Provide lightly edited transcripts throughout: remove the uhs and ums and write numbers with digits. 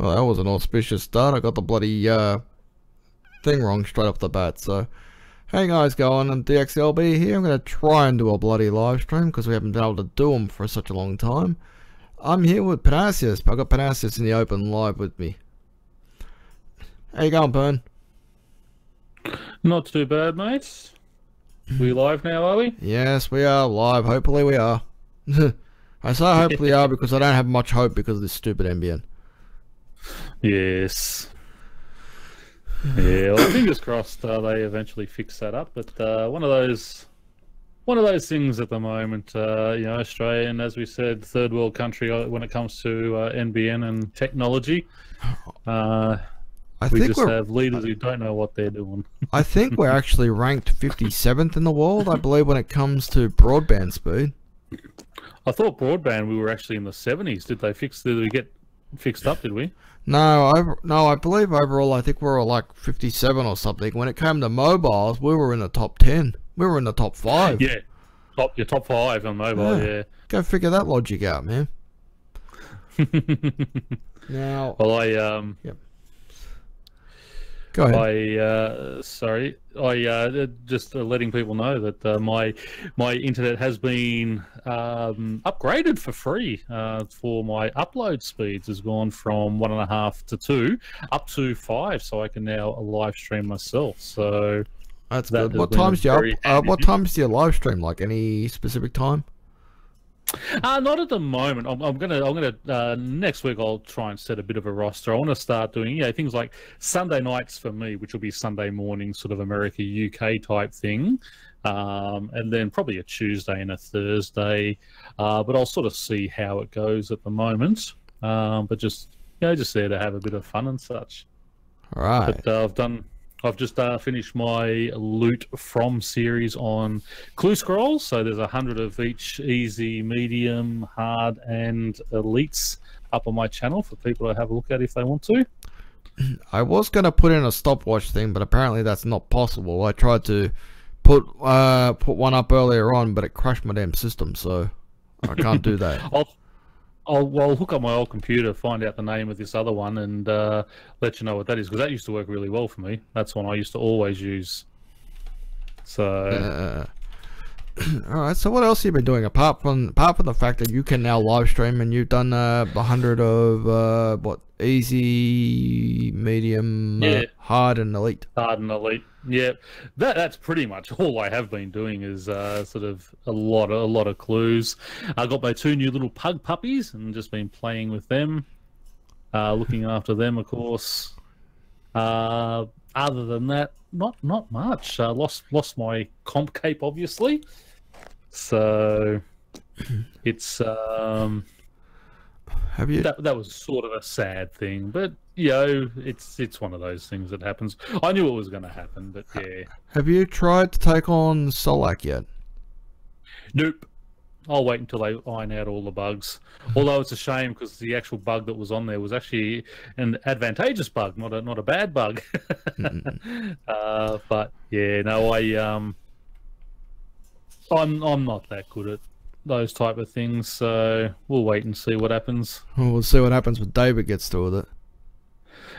Well, that was an auspicious start. I got the bloody thing wrong straight off the bat. So, hey guys, going on dxthelb here. I'm going to try and do a bloody live stream because we haven't been able to do them for such a long time. I'm here with Pyrnassius. I got Pyrnassius in the open live with me. How you going, Pern? Not too bad, mates. We live now, are we? Yes, we are live. Hopefully we are. I say hopefully we are because I don't have much hope because of this stupid NBN. Yes. Yeah, well, fingers crossed they eventually fix that up. But one of those things at the moment, you know, Australia, and as we said, third world country when it comes to NBN and technology. We just have leaders who don't know what they're doing. I think we're actually ranked 57th in the world, I believe, when it comes to broadband speed. I thought broadband we were actually in the 70s. Did we get fixed up, did we? No, I believe overall I think we were like 57 or something. When it came to mobiles, we were in the top 10. We were in the top 5. Yeah, top 5 on mobile, yeah. Go figure that logic out, man. Now, well, yep. Go ahead. Just letting people know that my internet has been upgraded for free. For my upload speeds has gone from 1.5 to 2 up to 5, so I can now live stream myself. So that's good. What times do you live stream? Like any specific time? Not at the moment. I'm gonna next week I'll try and set a bit of a roster. I want to start doing things like Sunday nights for me, which will be Sunday morning, sort of America UK type thing, and then probably a Tuesday and a Thursday. But I'll sort of see how it goes at the moment. But just just there to have a bit of fun and such. All right. But I've just finished my Loot From series on Clue Scrolls. So there's 100 of each easy, medium, hard, and elites up on my channel for people to have a look at if they want to. I was going to put in a stopwatch thing, but apparently that's not possible. I tried to put one up earlier on, but it crashed my damn system, so I can't do that. I'll hook up my old computer, find out the name of this other one, and let you know what that is, because that used to work really well for me. That's one I used to always use. So, all right. So, what else have you been doing apart from the fact that you can now live stream and you've done 100 of what, easy, medium, hard, and elite? Hard and elite. Yeah, that's pretty much all I have been doing is sort of a lot of clues. I got my 2 new little pug puppies and just been playing with them, looking after them, of course. Other than that, not much. Lost my comp cape, obviously. So it's have you? That was sort of a sad thing, but it's one of those things that happens. I knew it was going to happen, but yeah. Have you tried to take on Solak yet? Nope. I'll wait until they iron out all the bugs. Although it's a shame because the actual bug that was on there was actually an advantageous bug, not a bad bug. But yeah, no, I'm not that good at those type of things, so we'll wait and see what happens. Well, we'll see what happens when David gets through with it.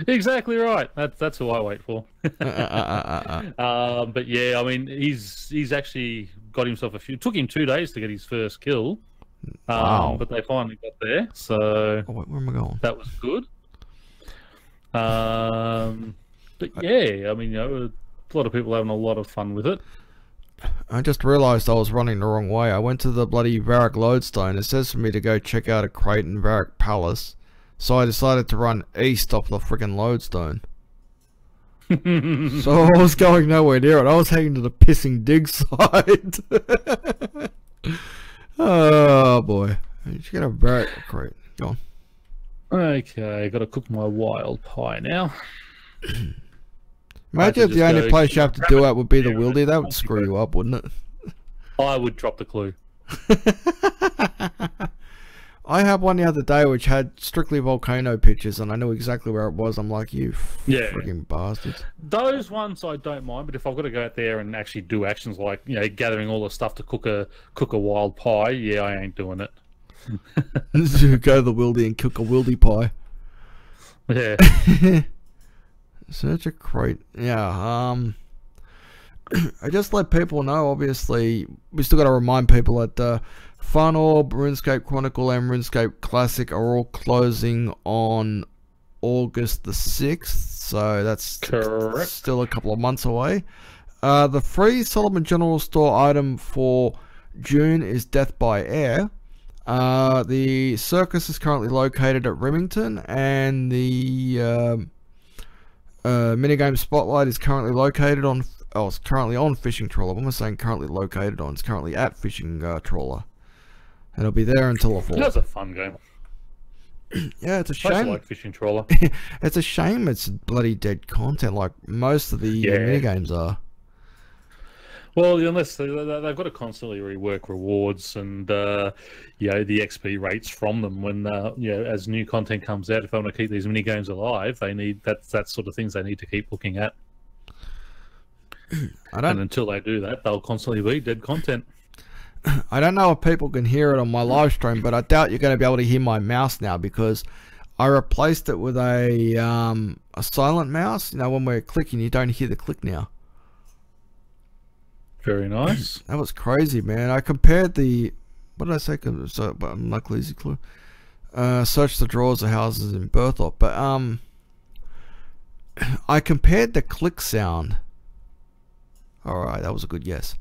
Exactly right. That's who I wait for. But yeah, I mean, he's actually got himself took him 2 days to get his first kill. Wow. But they finally got there, so wait, where am I going? That was good. But yeah, I mean, a lot of people having a lot of fun with it. I just realised I was running the wrong way. I went to the bloody Varric Lodestone. It says for me to go check out a crate in Varric Palace. So I decided to run east off the freaking Lodestone. So I was going nowhere near it. I was heading to the pissing dig side. Oh boy. You should get a Varric crate. Go on. Okay, gotta cook my wild pie now. Imagine if the only place you have to do it would be the wildy. That would screw you up, wouldn't it? I would drop the clue. I had one the other day which had strictly volcano pictures, and I knew exactly where it was. I'm like, you freaking bastards. Those ones I don't mind, but if I've got to go out there and actually do actions like gathering all the stuff to cook a wild pie, yeah, I ain't doing it. Go to the wildy and cook a wildy pie. Yeah. Search a crate. Yeah. I just let people know. Obviously, we still got to remind people that Fun Orb, RuneScape Chronicle, and RuneScape Classic are all closing on August the 6th. So that's Correct. still a couple of months away. The free Solomon General Store item for June is Death by Air. The circus is currently located at Remington, and the minigame Spotlight is currently located on. Oh, it's currently on Fishing Trawler. What am I saying? Currently located on? It's currently at Fishing Trawler, and it'll be there until the fall. That's a fun game. Yeah, it's a I shame. like Fishing Trawler. It's a shame it's bloody dead content like most of the minigames are. Well, unless they've got to constantly rework rewards and the XP rates from them when as new content comes out. If they want to keep these mini games alive, they need that sort of things they need to keep looking at. And until they do that, they'll constantly be dead content. I don't know if people can hear it on my live stream, but I doubt you're going to be able to hear my mouse now because I replaced it with a silent mouse. You know, when we're clicking, you don't hear the click now. Very nice. That was crazy, man. I compared the... What did I say? So, but I'm luckily easy clue. Search the drawers of houses in Berthorpe. But I compared the click sound. Alright, that was a good guess.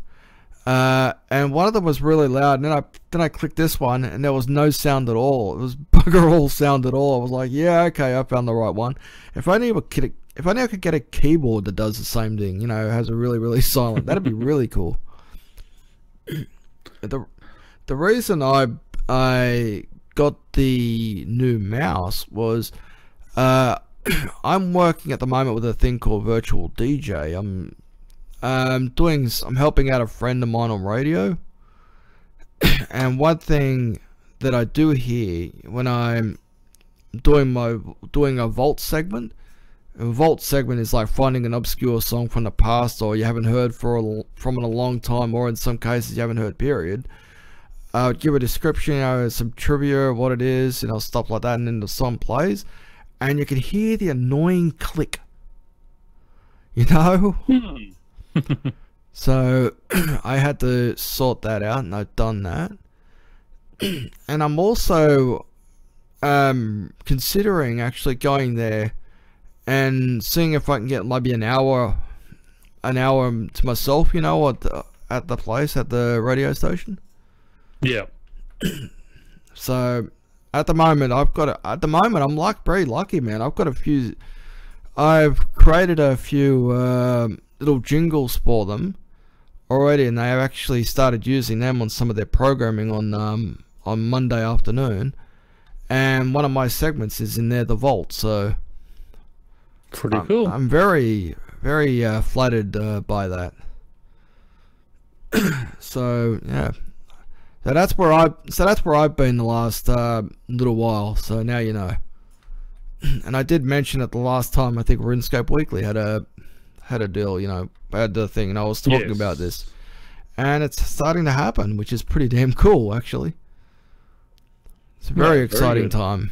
And one of them was really loud, and then I clicked this one, and there was no sound at all. It was bugger all sound at all. I was like, yeah, okay, I found the right one. If only I could get a keyboard that does the same thing, you know, has a really, really silent. That'd be really cool. The reason I got the new mouse was I'm working at the moment with a thing called Virtual DJ. I'm helping out a friend of mine on radio, and one thing that I do here when I'm doing a vault segment. A vault segment is like finding an obscure song from the past, or you haven't heard from it a long time, or in some cases you haven't heard. Period. I would give a description, you know, some trivia, what it is, you know, stuff like that, and then the song plays, and you can hear the annoying click. You know. So I had to sort that out, and I've done that. And I'm also considering actually going there and seeing if I can get maybe an hour to myself, you know, at the place, at the radio station. Yeah. So at the moment I'm very lucky, man. I've created a few little jingles for them already, and they have actually started using them on some of their programming on Monday afternoon, and one of my segments is in there, the vault. So pretty cool. I'm very, very flattered by that. So yeah, so that's where I've been the last little while. So now you know. And I did mention it the last time. I think RuneScape Weekly had a deal, you know, had the thing, and I was talking about this, and it's starting to happen, which is pretty damn cool, actually. It's a very exciting time.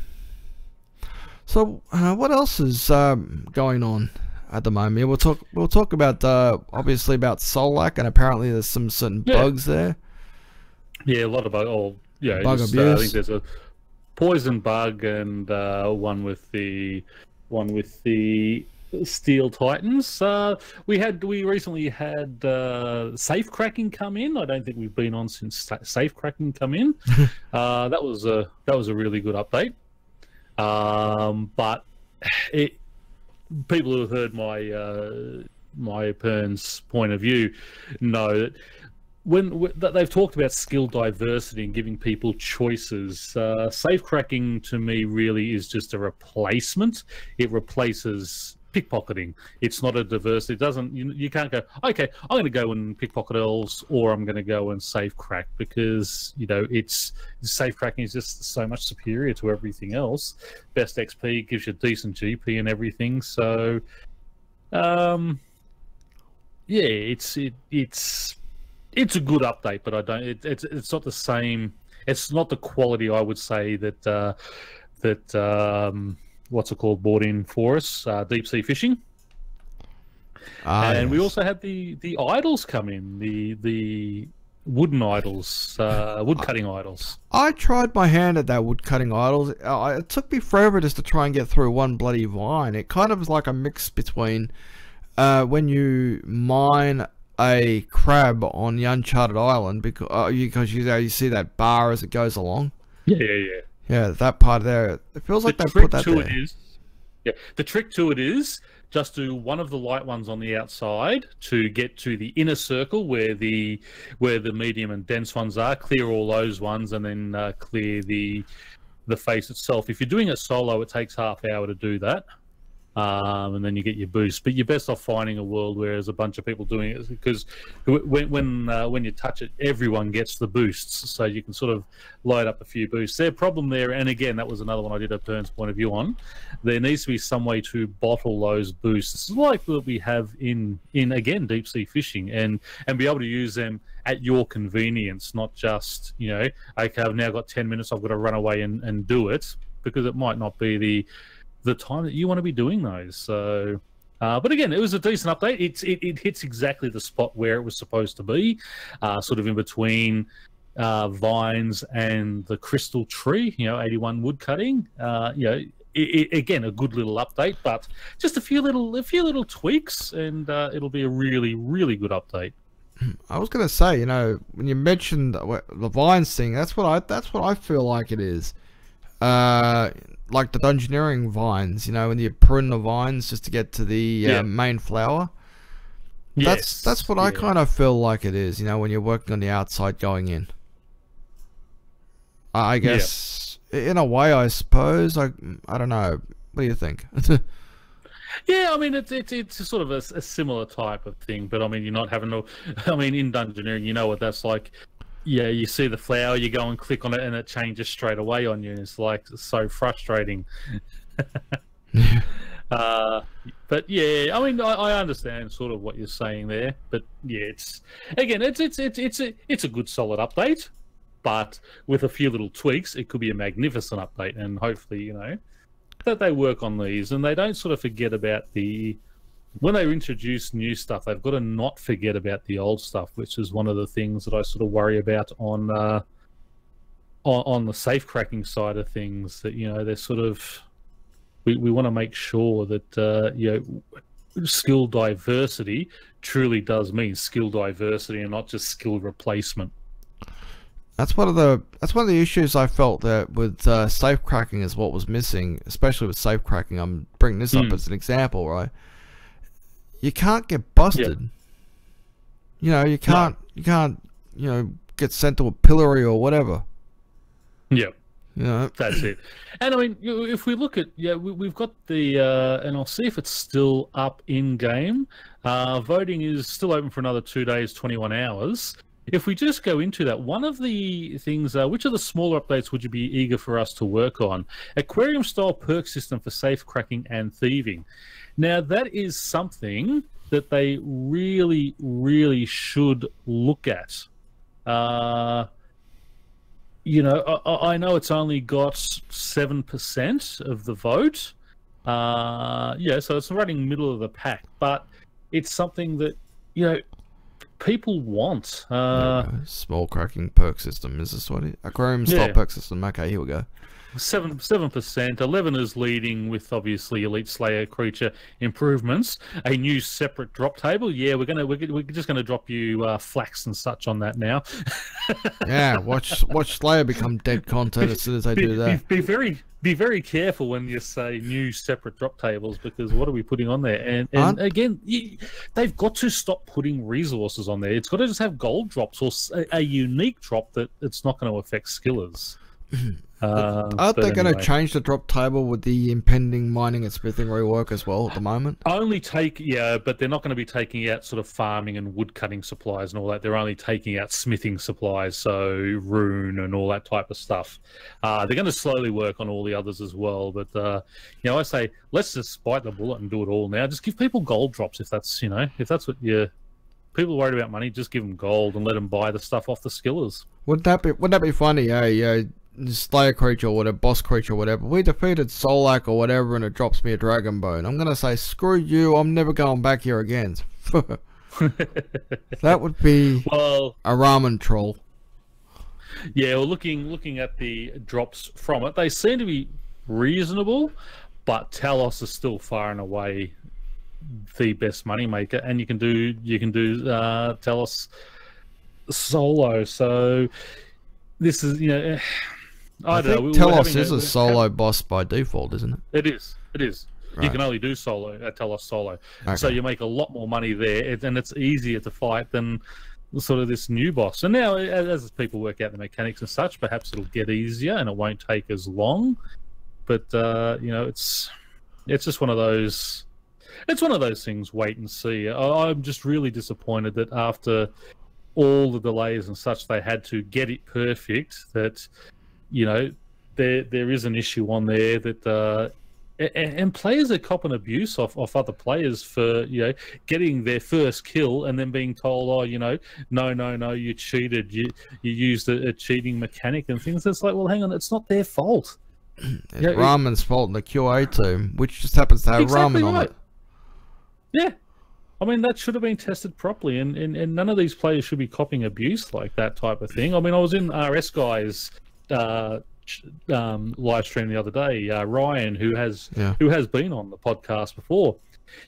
So, what else is going on at the moment? We'll talk about obviously about Solak, and apparently there's some certain bugs there. Yeah, a lot of bug abuse. I think there's a poison bug and one with the Steel Titans. We recently had safe cracking come in. I don't think we've been on since safe cracking come in. That was a really good update. But people who have heard my Pern's point of view know that when they've talked about skill diversity and giving people choices, safe cracking to me really is just a replacement. It replaces pickpocketing. It's not a diversity. It doesn't. You can't go, okay, I'm going to go and pickpocket elves, or I'm going to go and safe crack, because you know safe cracking is just so much superior to everything else. Best XP gives you decent GP and everything. So, yeah, it's a good update, but I don't. It's not the same. It's not the quality I would say that what's it called, bought in for us, deep sea fishing. And yes. we also had the idols come in, the wooden idols, wood cutting idols. I tried my hand at that wood cutting idols. It took me forever just to try and get through one bloody vine. It kind of was like a mix between when you mine a crab on the Uncharted Island, because you see that bar as it goes along. Yeah, that part there. It feels like they put that there. The trick to it is just do one of the light ones on the outside to get to the inner circle where the medium and dense ones are. Clear all those ones, and then clear the face itself. If you're doing a solo, it takes half hour to do that. And then you get your boost. But you're best off finding a world where there's a bunch of people doing it, because when you touch it, everyone gets the boosts, so you can sort of load up a few boosts. Their problem there, and again, that was another one I did a Pern's point of view on, there needs to be some way to bottle those boosts, like what we have in again, deep sea fishing, and be able to use them at your convenience, not just, okay, I've now got 10 minutes, I've got to run away and do it, because it might not be the time that you want to be doing those. So but again, it was a decent update. It hits exactly the spot where it was supposed to be, sort of in between vines and the crystal tree, 81 wood cutting. Again, a good little update, but just a few little tweaks, and it'll be a really, really good update. I was gonna say, when you mentioned the vines thing, that's what I feel like it is. Like the dungeoneering vines, when you prune the vines just to get to the main flower. Yes. That's what I kind of feel like it is, when you're working on the outside going in. I guess, in a way, I suppose. I don't know. What do you think? Yeah, I mean, it's sort of a similar type of thing, but I mean, you're not having to... I mean, in dungeoneering, you know what that's like. Yeah, you see the flower, you go and click on it, and it changes straight away on you. It's like so frustrating. But yeah, I mean, I understand sort of what you're saying there. But yeah, it's a good solid update. But with a few little tweaks, it could be a magnificent update. And hopefully, that they work on these and they don't sort of forget about when they introduce new stuff, they've got to not forget about the old stuff, which is one of the things that I sort of worry about on the safe cracking side of things. That they're sort of we want to make sure that skill diversity truly does mean skill diversity and not just skill replacement. That's one of the issues I felt that with safe cracking is what was missing, especially with safe cracking. I'm bringing this up as an example, right? You can't get busted. You can't get sent to a pillory or whatever. Yeah. That's it. And I mean, if we look at, we've got the, and I'll see if it's still up in game. Voting is still open for another 2 days, 21 hours. If we just go into that, one of the things, which of the smaller updates would you be eager for us to work on? Aquarium-style perk system for safe cracking and thieving. Now, that is something that they really, really should look at. I know it's only got 7% of the vote. So it's running middle of the pack, but it's something that, people want. Small cracking perk system. Is this what it? Aquarium style perk system. Okay, here we go. 7%. 11 is leading with obviously Elite Slayer creature improvements. A new separate drop table. Yeah, we're just gonna drop you flax and such on that now. Yeah, watch Slayer become dead content as soon as they do that. Be very careful when you say new separate drop tables, because what are we putting on there? And again, they've got to stop putting resources on there. It's got to just have gold drops or a unique drop that it's not going to affect skillers. Aren't they going to change the drop table with the impending mining and smithing rework as well at the moment? But they're not going to be taking out sort of farming and wood cutting supplies and all that. They're only taking out smithing supplies, so rune and all that type of stuff. They're going to slowly work on all the others as well. But I say let's just bite the bullet and do it all now. Just give people gold drops if that's what people are worried about money. Just give them gold and let them buy the stuff off the skillers. Wouldn't that be funny? Slayer creature or whatever, boss creature or whatever. We defeated Solak or whatever and it drops me a Dragon Bone. I'm going to say, screw you, I'm never going back here again. That would be a ramen troll. Yeah, well, looking at the drops from it, they seem to be reasonable, but Talos is still far and away the best moneymaker, and you can do Talos solo. So this is, I don't know. Talos is a solo boss by default, isn't it? It is. Right. You can only do solo at Talos solo, so you make a lot more money there, and it's easier to fight than sort of this new boss. And now, as people work out the mechanics and such, perhaps it'll get easier and it won't take as long. But it's just one of those. It's one of those things. Wait and see. I'm just really disappointed that after all the delays and such, they had to get it perfect. That there is an issue on there that. And players are copping abuse off other players for getting their first kill and then being told, no, you cheated, you used a cheating mechanic and things. It's like, well, hang on, it's not their fault. It's Ramen's fault in the QA team, which just happens to have Ramen on it. Yeah, I mean that should have been tested properly, and none of these players should be copping abuse like that type of thing. I mean, I was in RS Guys. Live stream the other day, Ryan, who has been on the podcast before,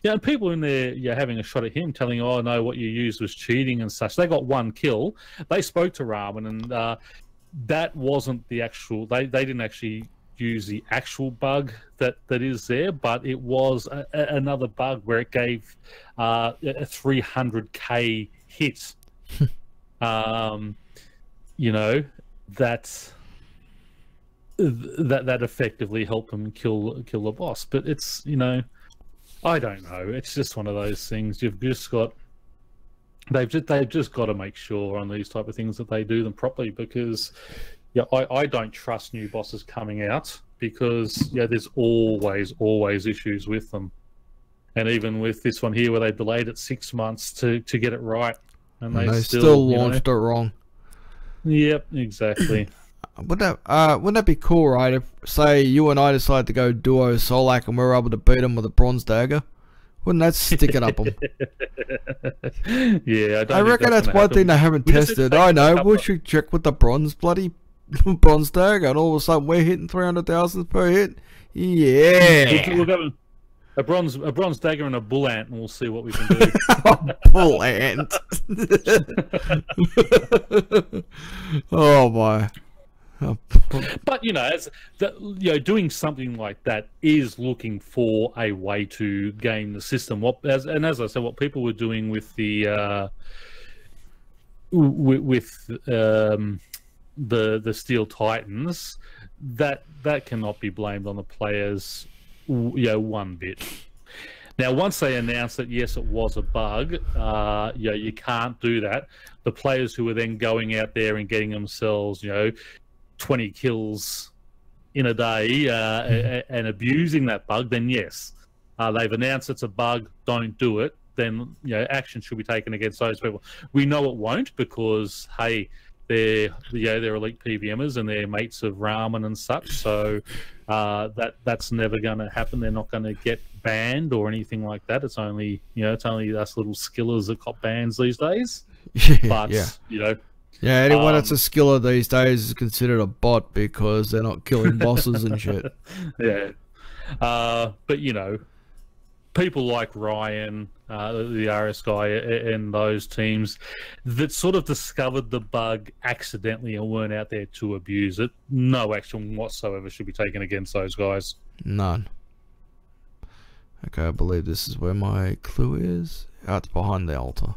and people in there having a shot at him, telling, oh no, what you used was cheating and such. They got one kill. They spoke to Ramen, and that wasn't the actual. They didn't actually use the actual bug that is there, but it was another bug where it gave a 300k hit. That effectively helped them kill the boss. But it's I don't know. It's just one of those things. You've just got they've just got to make sure on these type of things that they do them properly, because I don't trust new bosses coming out, because there's always issues with them. And even with this one here where they delayed it 6 months to get it right, and they still launched it wrong. Yep, exactly. Wouldn't that be cool, right? If, say, you and I decide to go duo Solak and we're able to beat him with a bronze dagger, wouldn't that stick it up them? Yeah, I reckon that's one thing they haven't tested. I know, we should check with the bronze dagger, and all of a sudden we're hitting 300,000 per hit. Yeah. We'll go a bronze dagger and a bull ant, and we'll see what we can do. Bull ant. Oh my. But doing something like that is looking for a way to game the system. As I said, what people were doing with the Steel Titans, that cannot be blamed on the players, one bit. Now, once they announced that yes, it was a bug, you can't do that. The players who were then going out there and getting themselves, 20 kills in a day and abusing that bug, then yes, they've announced it's a bug, don't do it, then action should be taken against those people. We know it won't, because hey, they're elite PVMers and they're mates of Ramen and such, so that's never going to happen. They're not going to get banned or anything like that. It's only it's only us little skillers that cop bans these days. But anyone that's a skiller these days is considered a bot, because they're not killing bosses and shit. Yeah. But, people like Ryan, the RS guy, and those teams that sort of discovered the bug accidentally and weren't out there to abuse it, no action whatsoever should be taken against those guys. None. Okay, I believe this is where my clue is. It's behind the altar.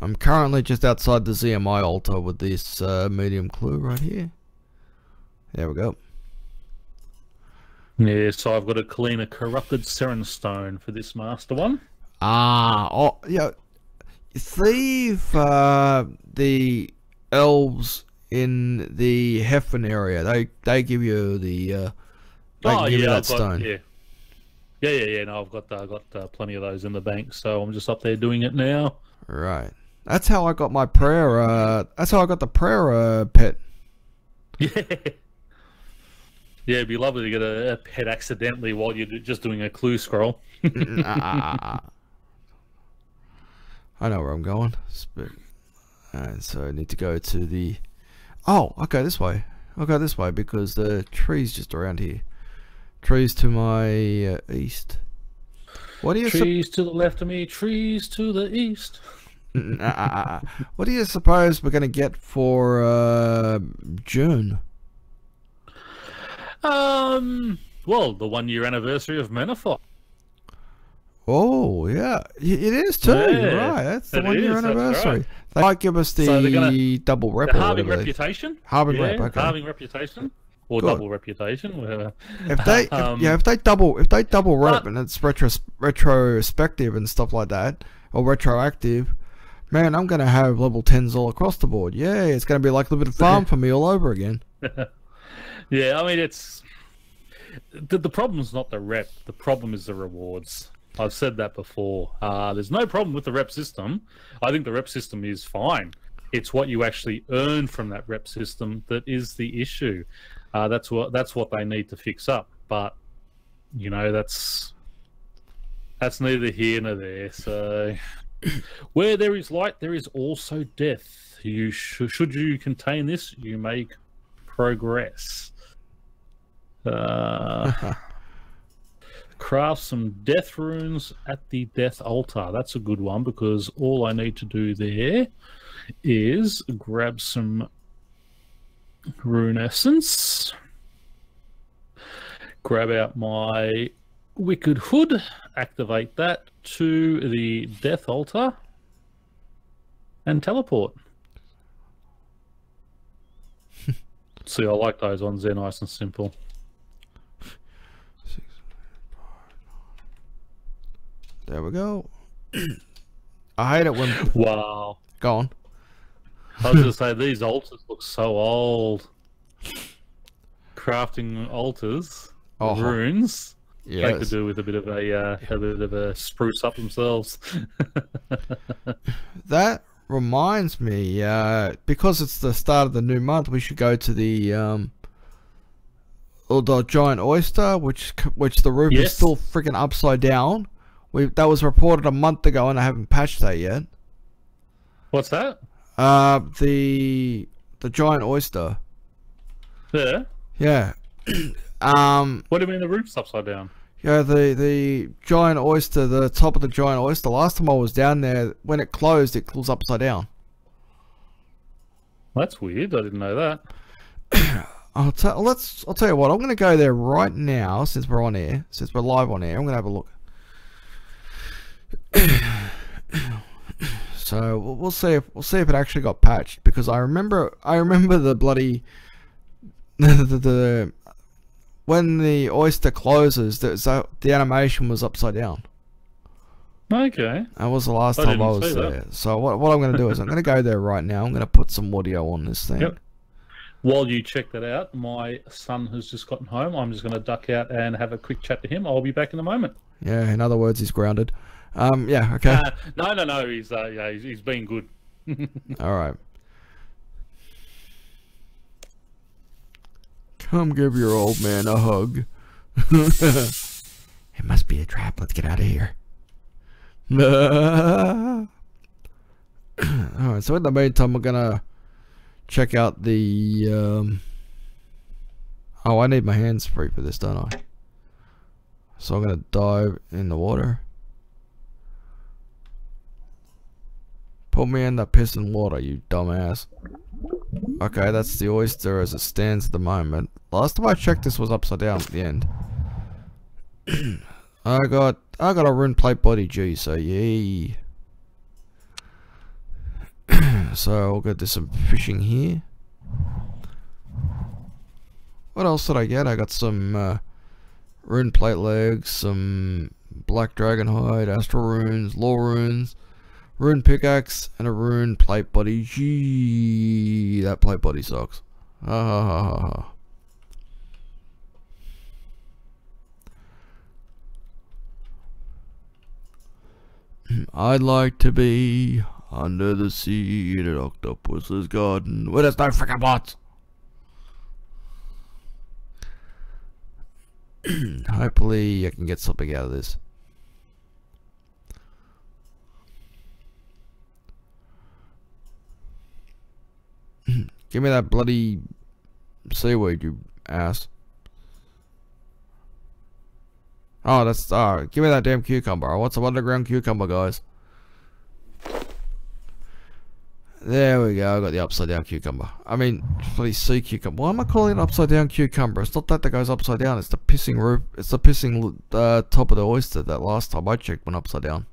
I'm currently just outside the ZMI altar with this medium clue right here. There we go. Yeah, so I've got to clean a corrupted Seren Stone for this master one. Thieve the elves in the Heffen area. They give you the that stone. No, I've got plenty of those in the bank, so I'm just up there doing it now. Right. That's how I got my prayer. That's how I got the prayer pet. Yeah. Yeah, it'd be lovely to get a pet accidentally while you're just doing a clue scroll. I know where I'm going. And so I need to go to the... Oh, I'll go this way. I'll go this way because the tree's just around here. Trees to my east. What do you... Trees to the left of me, trees to the east. What do you suppose we're going to get for June? Well, the 1 year anniversary of Menafort. Oh, yeah. It is too. Yeah, right. That's the 1 it year is, that's anniversary. right. They might give us the double rep. The halving reputation. Halving yeah, rep, okay. Halving reputation. Or Good. double reputation, whatever. If they if they double rep and it's retrospective and stuff like that, or retroactive, man, I'm gonna have level 10s all across the board. Yeah, it's gonna be like a little bit of farm for me all over again. Yeah, I mean it's the problem's not the rep, the problem is the rewards. I've said that before. There's no problem with the rep system. I think the rep system is fine. It's what you actually earn from that rep system that is the issue. That's what they need to fix up. But you know, that's neither here nor there. So where there is light, there is also death. You should you contain this, you make progress. Craft some death runes at the death altar. That's a good one because all I need to do there is grab some rune essence, grab out my wicked hood, activate that to the death altar, and teleport. See, I like those ones. They're nice and simple. There we go. I hate it when... Wow. Go on. I was going to say, these altars look so old. Crafting altars, runes, yes. They could do with a bit of a spruce up themselves. That reminds me, because it's the start of the new month, we should go to the giant oyster, which the roof is still freaking upside down. That was reported a month ago, and I haven't patched that yet. What's that? The giant oyster. Yeah. Yeah. What do you mean the roof's upside down? Yeah, the giant oyster, the top of the giant oyster. Last time I was down there, when it closed upside down. That's weird. I didn't know that. I'll tell you what. I'm gonna go there right now since we're on air, since we're live on air. I'm gonna have a look. So we'll see if it actually got patched, because I remember the bloody the when the oyster closes, the animation was upside down. Okay. That was the last time I was there. So what I'm going to do is I'm going to go there right now. I'm going to put some audio on this thing. Yep. While you check that out, my son has just gotten home. I'm just going to duck out and have a quick chat to him. I'll be back in a moment. Yeah. In other words, he's grounded. Yeah. Okay. No. He's been good. All right. Come give your old man a hug. It must be a trap. Let's get out of here. Alright, so in the meantime, we're gonna check out the oh, I need my hands free for this, don't I? So I'm gonna dive in the water. Put me in the pissing water, you dumbass. Okay, that's the oyster as it stands at the moment. Last time I checked, this was upside down at the end. I got a rune plate body G, so yay. So I'll go do some fishing here. What else did I get? I got some rune plate legs, some black dragon hide, astral runes, lore runes, rune pickaxe, and a rune plate body. Gee, that plate body sucks. Ha ha ha ha ha. I'd like to be under the sea in an octopus's garden where there's no freaking bots. Hopefully I can get something out of this. Give me that bloody seaweed, you ass. Oh, that's give me that damn cucumber. I want some underground cucumber, guys. There we go. I got the upside down cucumber. I mean, bloody sea cucumber. Why am I calling it upside down cucumber? It's not that goes upside down. It's the pissing roof. It's the pissing top of the oyster that last time I checked went upside down.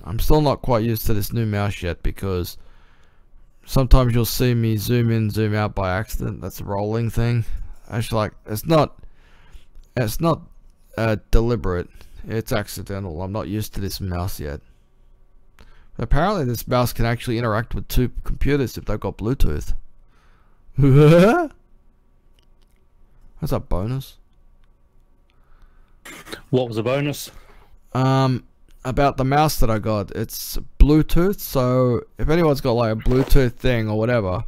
I'm still not quite used to this new mouse yet, because sometimes you'll see me zoom in, zoom out by accident. That's a rolling thing. Actually, like, it's not deliberate. It's accidental. I'm not used to this mouse yet. But apparently this mouse can actually interact with two computers if they've got Bluetooth. That's a bonus. What was a bonus? About the mouse that I got, it's Bluetooth, so if anyone's got like a Bluetooth thing or whatever,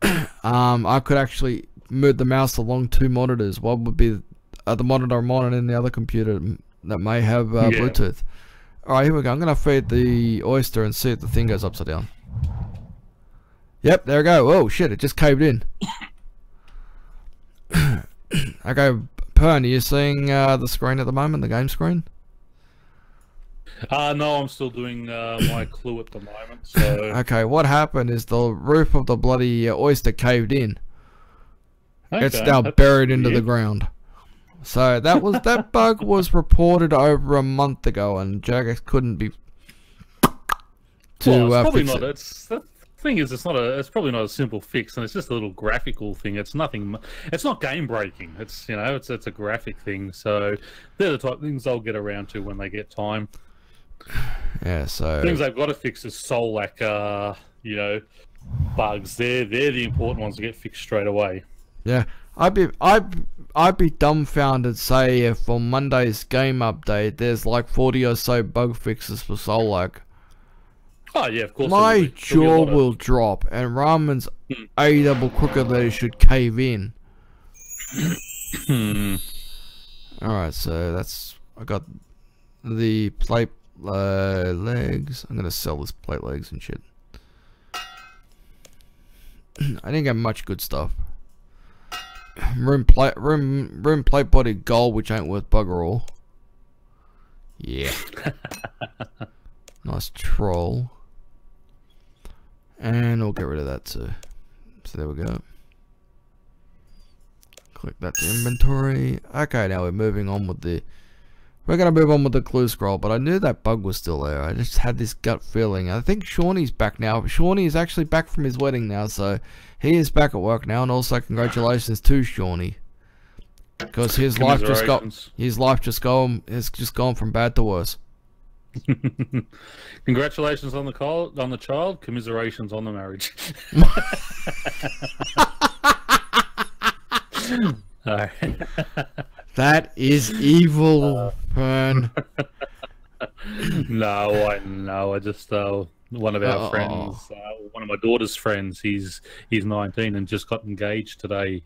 I could actually move the mouse along two monitors. One would be the monitor I'm on, and then the other computer that may have Bluetooth. Alright, here we go. I'm going to feed the oyster and see if the thing goes upside down. Yep, there we go. Oh shit, it just caved in. Okay, Pern, are you seeing the screen at the moment, the game screen? No, I'm still doing my clue at the moment. So okay, what happened is the roof of the bloody oyster caved in. Okay, it's now buried into the ground. So that bug was reported over a month ago, and Jagex couldn't be it's probably fix not. it. It's the thing is, it's probably not a simple fix, and it's just a little graphical thing. It's nothing. It's not game breaking. It's it's a graphic thing. So they're the type of things they'll get around to when they get time. Yeah, so things they've got to fix is Solak, bugs. They're the important ones to get fixed straight away. Yeah, I'd be dumbfounded, say, if on Monday's game update there's like 40 or so bug fixes for Solak. Oh yeah, of course. My jaw will drop, and Ramen's a double crooked that it should cave in. Alright, so I got the plate legs. I'm gonna sell this plate legs and shit. I didn't get much good stuff. Room plate body gold, which ain't worth bugger all. Yeah. Nice troll. And we'll get rid of that too. So there we go. Click that to inventory. Okay, now we're moving on with the... We're going to move on with the clue scroll, but I knew that bug was still there. I just had this gut feeling. I think Shawnee's back now. Shawnee is actually back from his wedding now, so he is back at work now, and also congratulations to Shawnee. Because his life has just gone from bad to worse. Congratulations on the child. Commiserations on the marriage. That is evil, Pern. No, I know. I just one of our friends, one of my daughter's friends. He's 19 and just got engaged today.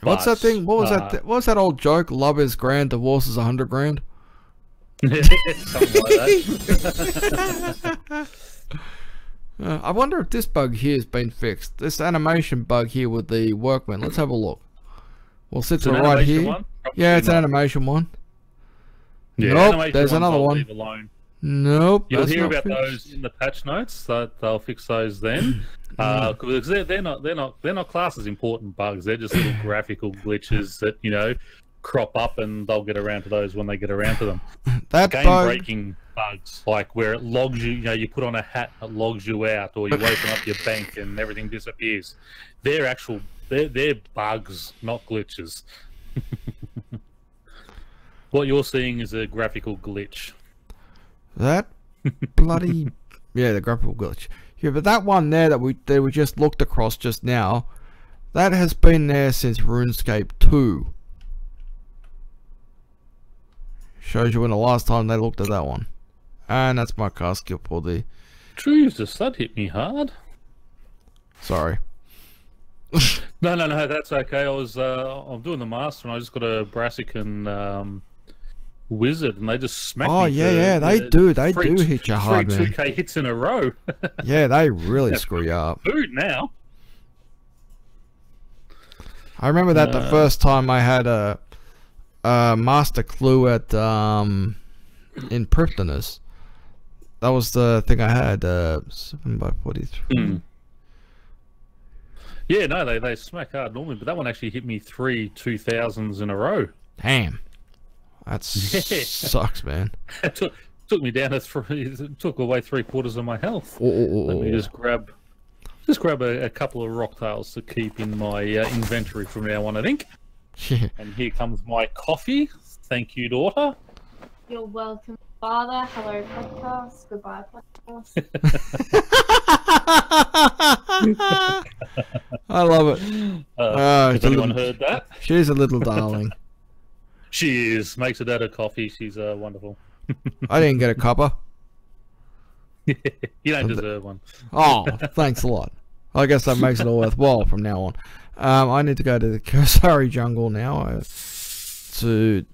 What's that thing? What was that? What was that old joke? Love is grand, divorce is 100 grand. Something like that. I wonder if this bug here has been fixed. This animation bug here with the workman. Let's have a look. Well, since we're right here, yeah, it's an animation one. Yeah, nope, there's another one. Leave alone. Nope, you'll hear about those in the patch notes. They'll fix those then, because they're not classed as important bugs. They're just little graphical glitches that crop up, and they'll get around to those when they get around to them. That game-breaking bugs, like where it logs you, you put on a hat, it logs you out, or you open up your bank and everything disappears. They're bugs, not glitches. What you're seeing is a graphical glitch. That bloody yeah, the graphical glitch. Yeah, but that one there that we just looked across just now, that has been there since RuneScape 2. Shows you when the last time they looked at that one. And that's my cast skill for the... Jesus, that hit me hard. Sorry. No, that's okay. I'm doing the master, and I just got a Brassican wizard, and they just smacked me. Oh yeah, they do hit you hard, man. 2K hits in a row. Yeah, they really screw you up. Food now. I remember that the first time I had a master clue at in Pyrnassius. That was the thing I had. 7x43. Yeah, no, they smack hard normally, but that one actually hit me 3 2000s in a row. Damn, that sucks, man. It took me down to it took away 3/4 of my health. Let me just grab a couple of rocktails to keep in my inventory from now on, I think. Yeah. And here comes my coffee. Thank you, daughter. You're welcome, father. Hello, podcast. Goodbye, podcast. I love it. Has anyone heard that? She's a little darling. She is. Makes her dad a coffee. She's wonderful. I didn't get a copper. You don't deserve one. Oh, thanks a lot. I guess that makes it all worthwhile from now on. I need to go to the Kursari jungle now to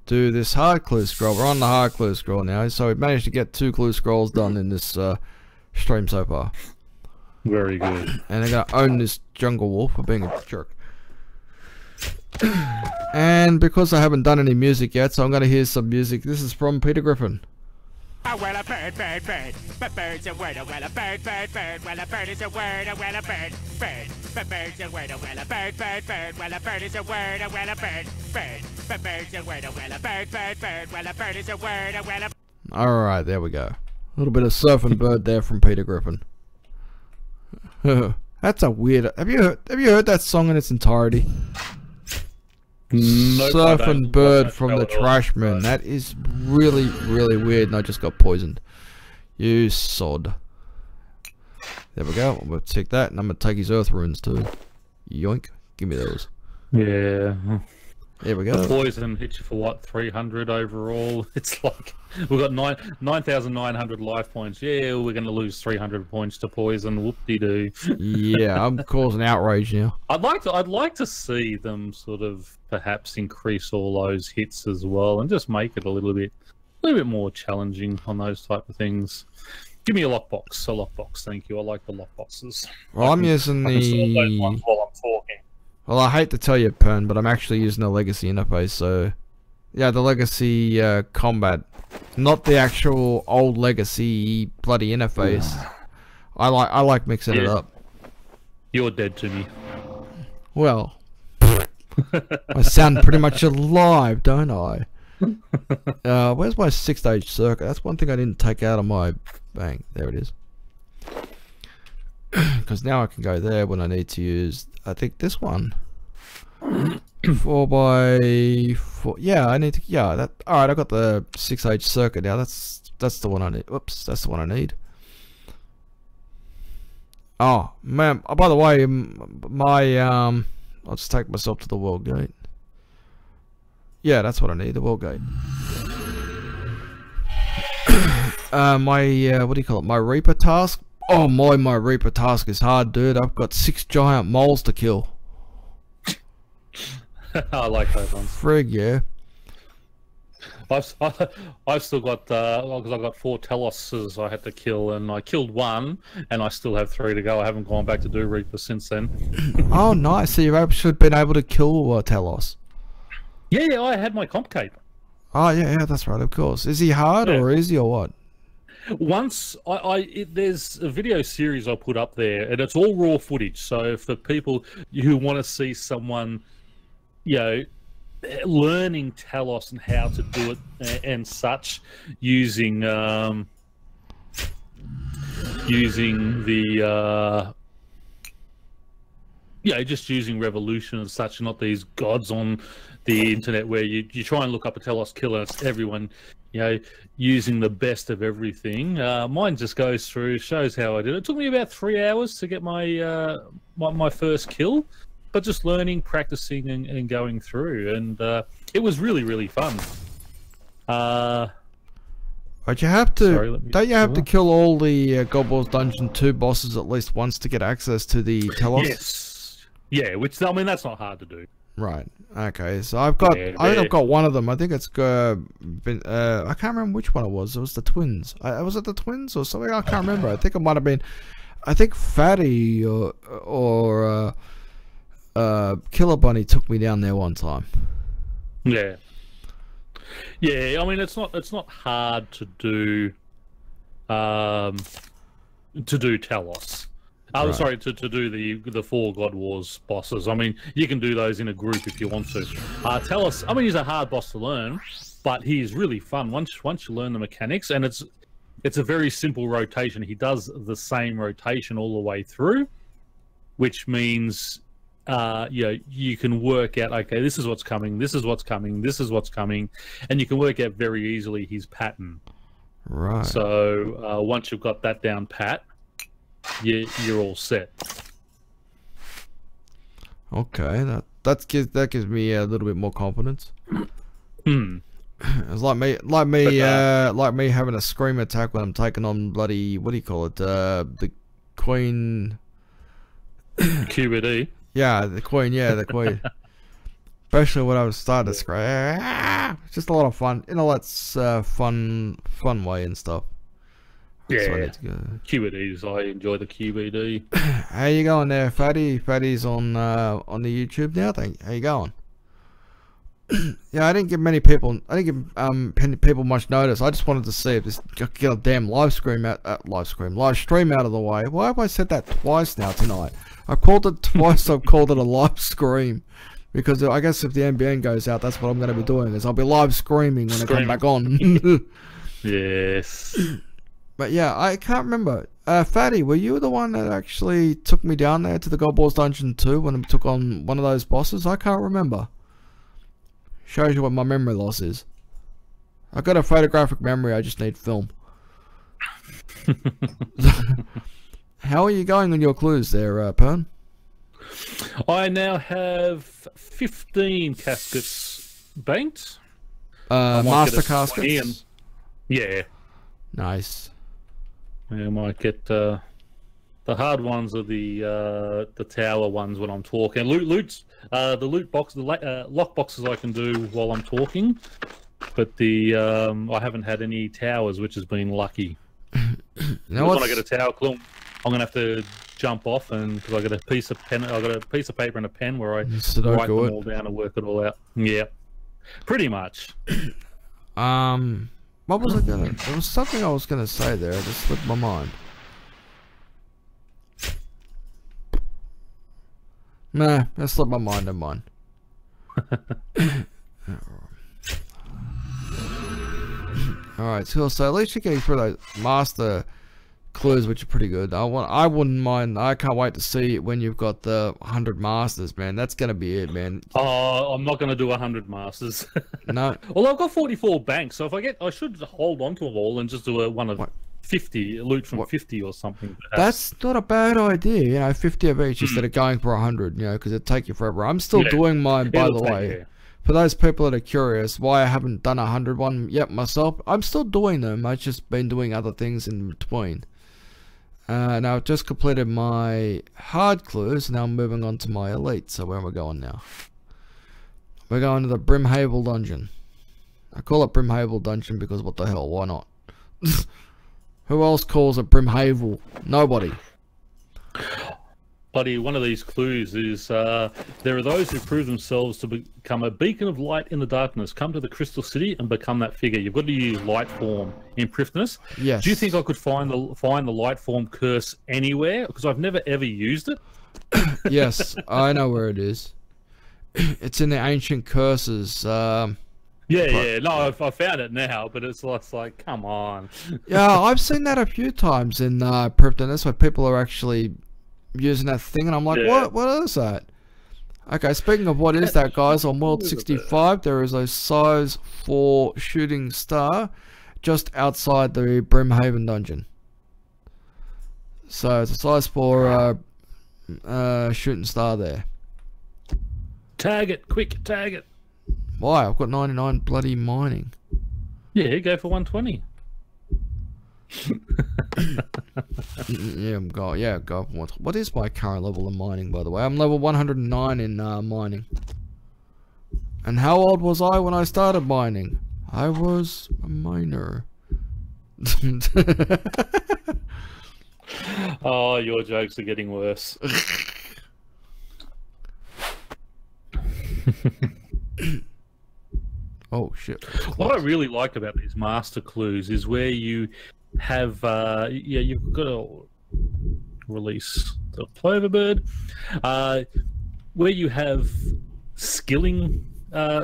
do this hard clue scroll. We're on the hard clue scroll now, so we've managed to get 2 clue scrolls done in this stream so far. Very good. And I'm gonna own this jungle wolf for being a jerk. And because I haven't done any music yet, so I'm gonna hear some music. This is from Peter Griffin. Oh, well, a bird, but bird's a word, oh, well, a bird, well, a bird is a word, oh, well, a bird, but bird's a word, oh, well, a bird, well, a bird is a word, oh, well, a bird, but bird's a word, oh, well, a bird, well, a bird is a word, oh, well, a... Alright, there we go. A little bit of surfing bird there from Peter Griffin. That's a weird... Have you heard that song in its entirety? Nope, Surfing bird from the Trashman. That is really, really weird, and I just got poisoned. You sod. There we go. I'm gonna take that, and I'm gonna take his earth runes too. Yoink. Give me those. Yeah. There we go. The poison hits you for what, 300 overall? It's like we've got 9,900 life points. Yeah, we're going to lose 300 points to poison. Whoop-de-doo. Yeah, I'm causing outrage now. I'd like to see them sort of perhaps increase all those hits as well, and just make it a little bit more challenging on those type of things. Give me a lockbox, thank you. I like the lockboxes. Well, I'm using I can solve those ones while I'm talking. Well, I hate to tell you, Pern, but I'm actually using the legacy interface, so... Yeah, the legacy combat. Not the actual old legacy bloody interface. I like mixing it up. You're dead to me. Well... I sound pretty much alive, don't I? Where's my 6-stage circuit? That's one thing I didn't take out of my... Bang, there it is. Because now I can go there when I need to use, I think, this one. 4x4. Yeah, I need to. Yeah, that. All right, I got the 6-stage circuit now. That's the one I need. Oops, that's the one I need. Oh man. Oh, by the way, my I'll just take myself to the world gate. Yeah, that's what I need. The world gate. My what do you call it? My Reaper task. Oh my Reaper task is hard, dude. I've got 6 giant moles to kill. I like those ones. Frig, yeah. I've still got because I've got 4 Teloses I had to kill, and I killed 1, and I still have 3 to go. I haven't gone back to do Reaper since then. Oh, nice. So you've actually been able to kill Telos. Yeah, I had my comp cape. Oh yeah, that's right. Of course. Is he hard or easy or what? Once there's a video series I put up there, and it's all raw footage. So for people who want to see someone, you know, learning Talos and how to do it and such, using the just using Revolution and such, not these gods on the internet where you try and look up a Telos killer, it's everyone, you know, using the best of everything. Mine just goes through, shows how I did it. It took me about 3 hours to get my my first kill, but just learning, practicing, and going through, and it was really, really fun. But you have to, Sorry, let me- don't you have to kill all the God Wars Dungeon 2 bosses at least once to get access to the Telos? Yes. Yeah, which, I mean, that's not hard to do. Right. Okay. So I've got, Yeah, I think I've got one of them. I think it's been, I can't remember which one it was. It was the twins. Was it the twins or something? I can't remember. I think it might have been, I think Fatty or Killer Bunny took me down there one time. Yeah. Yeah, I mean, it's not hard to do Telos. Right. Sorry, to do the 4 God Wars bosses. I mean, you can do those in a group if you want to. Telos, I mean, he's a hard boss to learn, but he's really fun once you learn the mechanics, and it's a very simple rotation. He does the same rotation all the way through, which means you can work out, okay, this is what's coming, this is what's coming, this is what's coming, and you can work out very easily his pattern. Right. So once you've got that down pat, you're all set. Okay, that gives me a little bit more confidence. It's like me having a scream attack when I'm taking on bloody, what do you call it? The Queen. QBD. Yeah, the Queen. Yeah, the Queen. Especially when I was starting to scream. It's just a lot of fun. You know, that's fun way and stuff. So I Yeah, need to go. QBDs. I enjoy the QBD. How you going there, Fatty? Fatty's on the YouTube now. How you going? Yeah, I didn't give many people. I didn't give people much notice. I just wanted to see if this get a damn live stream out of the way. Why have I said that twice now tonight? I've called it twice. I've called it a live scream because I guess if the NBN goes out, that's what I'm going to be doing. Is I'll be live screaming when I come back on. Yes. But yeah, I can't remember. Fatty, were you the one that actually took me down there to the God Wars Dungeon 2 when I took on one of those bosses? I can't remember. Shows you what my memory loss is. I got a photographic memory, I just need film. How are you going on your clues there, Pern? I now have 15 caskets banked. Master caskets? Yeah. Nice. I might get the hard ones are the tower ones when I'm talking. The loot box, the lock boxes I can do while I'm talking, but I haven't had any towers, which has been lucky. When I get a tower clue, I'm gonna have to jump off, and because I got a piece of paper and a pen where I write them all down and work it all out. Yeah, pretty much. What was I gonna? There was something I was gonna say there. It just slipped my mind. Nah, that slipped my mind. Never mind. All right, so at least you're getting through those master clues, which are pretty good. I wouldn't mind. I can't wait to see it when you've got the 100 masters, man. That's gonna be it, man. Oh, I'm not gonna do 100 masters. No. Well, I've got 44 banks, so if I should hold on to them all and just do one of 50, loot from 50 or something. Perhaps. That's not a bad idea. You know, 50 of each instead of going for 100. You know, because it'd take you forever. I'm still doing mine, by the way. For those people that are curious why I haven't done 100 one yet myself, I'm still doing them. I've just been doing other things in between. Now I've just completed my hard clues. Now I'm moving on to my elite. So where am I going now? We're going to the Brimhavel dungeon. I call it Brimhavel dungeon because what the hell? Why not? Who else calls it Brimhavel? Nobody. Buddy, one of these clues is there are those who prove themselves to become a beacon of light in the darkness. Come to the Crystal City and become that figure. You've got to use light form in Pyrnassius. Yes. Do you think I could find the light form curse anywhere? Because I've never ever used it. Yes, I know where it is. It's in the ancient curses. No, I found it now, but it's like, come on. Yeah, I've seen that a few times in Pyrnassius where people are actually using that thing, and I'm like, what is that? Okay, speaking of what is that, guys, on World 65 there is a size 4 shooting star just outside the Brimhaven dungeon. So it's a size 4 shooting star there. Tag it, quick, tag it. Why? I've got 99 bloody mining. Yeah, go for 120. Yeah, go. What is my current level in mining, by the way? I'm level 109 in mining. And how old was I when I started mining? I was a miner. Oh, your jokes are getting worse. Oh shit. What I really like about these master clues is where you have, you've got to release the plover bird, where you have skilling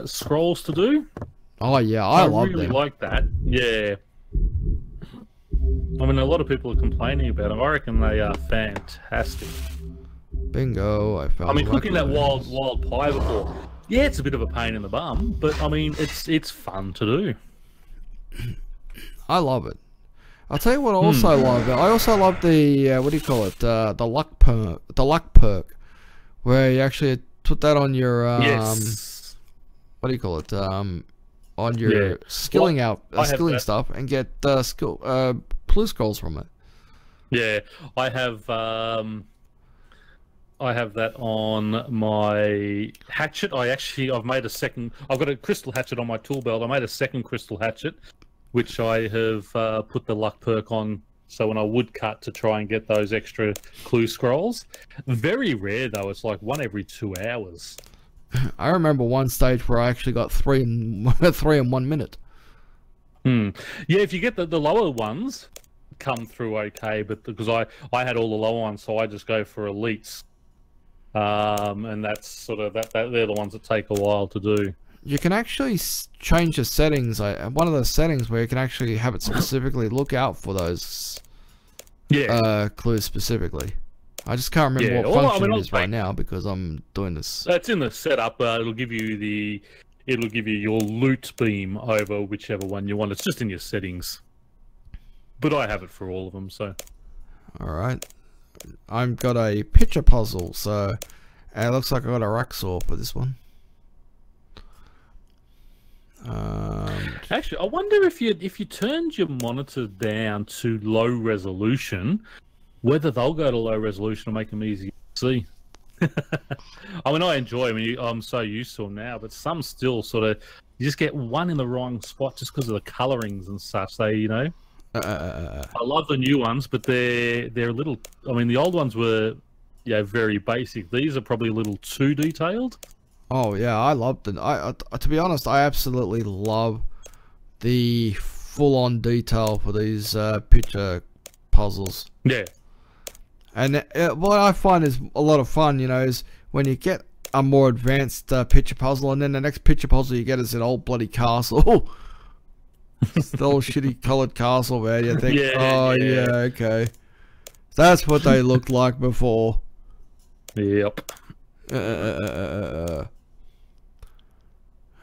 scrolls to do. Oh yeah, I love really them. like that. Yeah. I mean, a lot of people are complaining about them. I reckon they are fantastic. Bingo! I found. I mean, cooking that wild pie before. Yeah, it's a bit of a pain in the bum, but I mean, it's fun to do. I love it. I'll tell you what I also love. I also love the what do you call it? The luck perk, where you actually put that on your Yes. what do you call it? On your skilling skilling stuff and get clue scrolls from it. Yeah, I have that on my hatchet. I've made a second. I've got a crystal hatchet on my tool belt. I made a second crystal hatchet, which I have put the luck perk on. So when I would cut to try and get those extra clue scrolls, very rare though. It's like 1 every 2 hours. I remember one stage where I actually got 3 in 1 minute. Yeah, if you get the lower ones, come through okay. But because I had all the lower ones, so I just go for elites. And that's sort of that they're the ones that take a while to do. You can actually change the settings. One of the settings where you can actually have it specifically look out for those clues specifically. I just can't remember what function it is right now because I'm doing this. That's in the setup. It'll give you your loot beam over whichever one you want. It's just in your settings. But I have it for all of them, so. All right. I've got a picture puzzle, so it looks like I got a rack saw for this one. Actually, I wonder if you turned your monitor down to low resolution, whether they'll go to low resolution and make them easy to see. I mean, I enjoy them. I'm so used to them now, but some still sort of you just get one in the wrong spot just because of the colorings and such. I love the new ones, but they're a little. I mean, the old ones were, very basic. These are probably a little too detailed. Oh yeah, I loved it. To be honest, I absolutely love the full-on detail for these picture puzzles. Yeah. And what I find is a lot of fun, is when you get a more advanced picture puzzle, and then the next picture puzzle you get is an old bloody castle. It's the old shitty coloured castle where you think, okay. That's what they looked like before. Yep.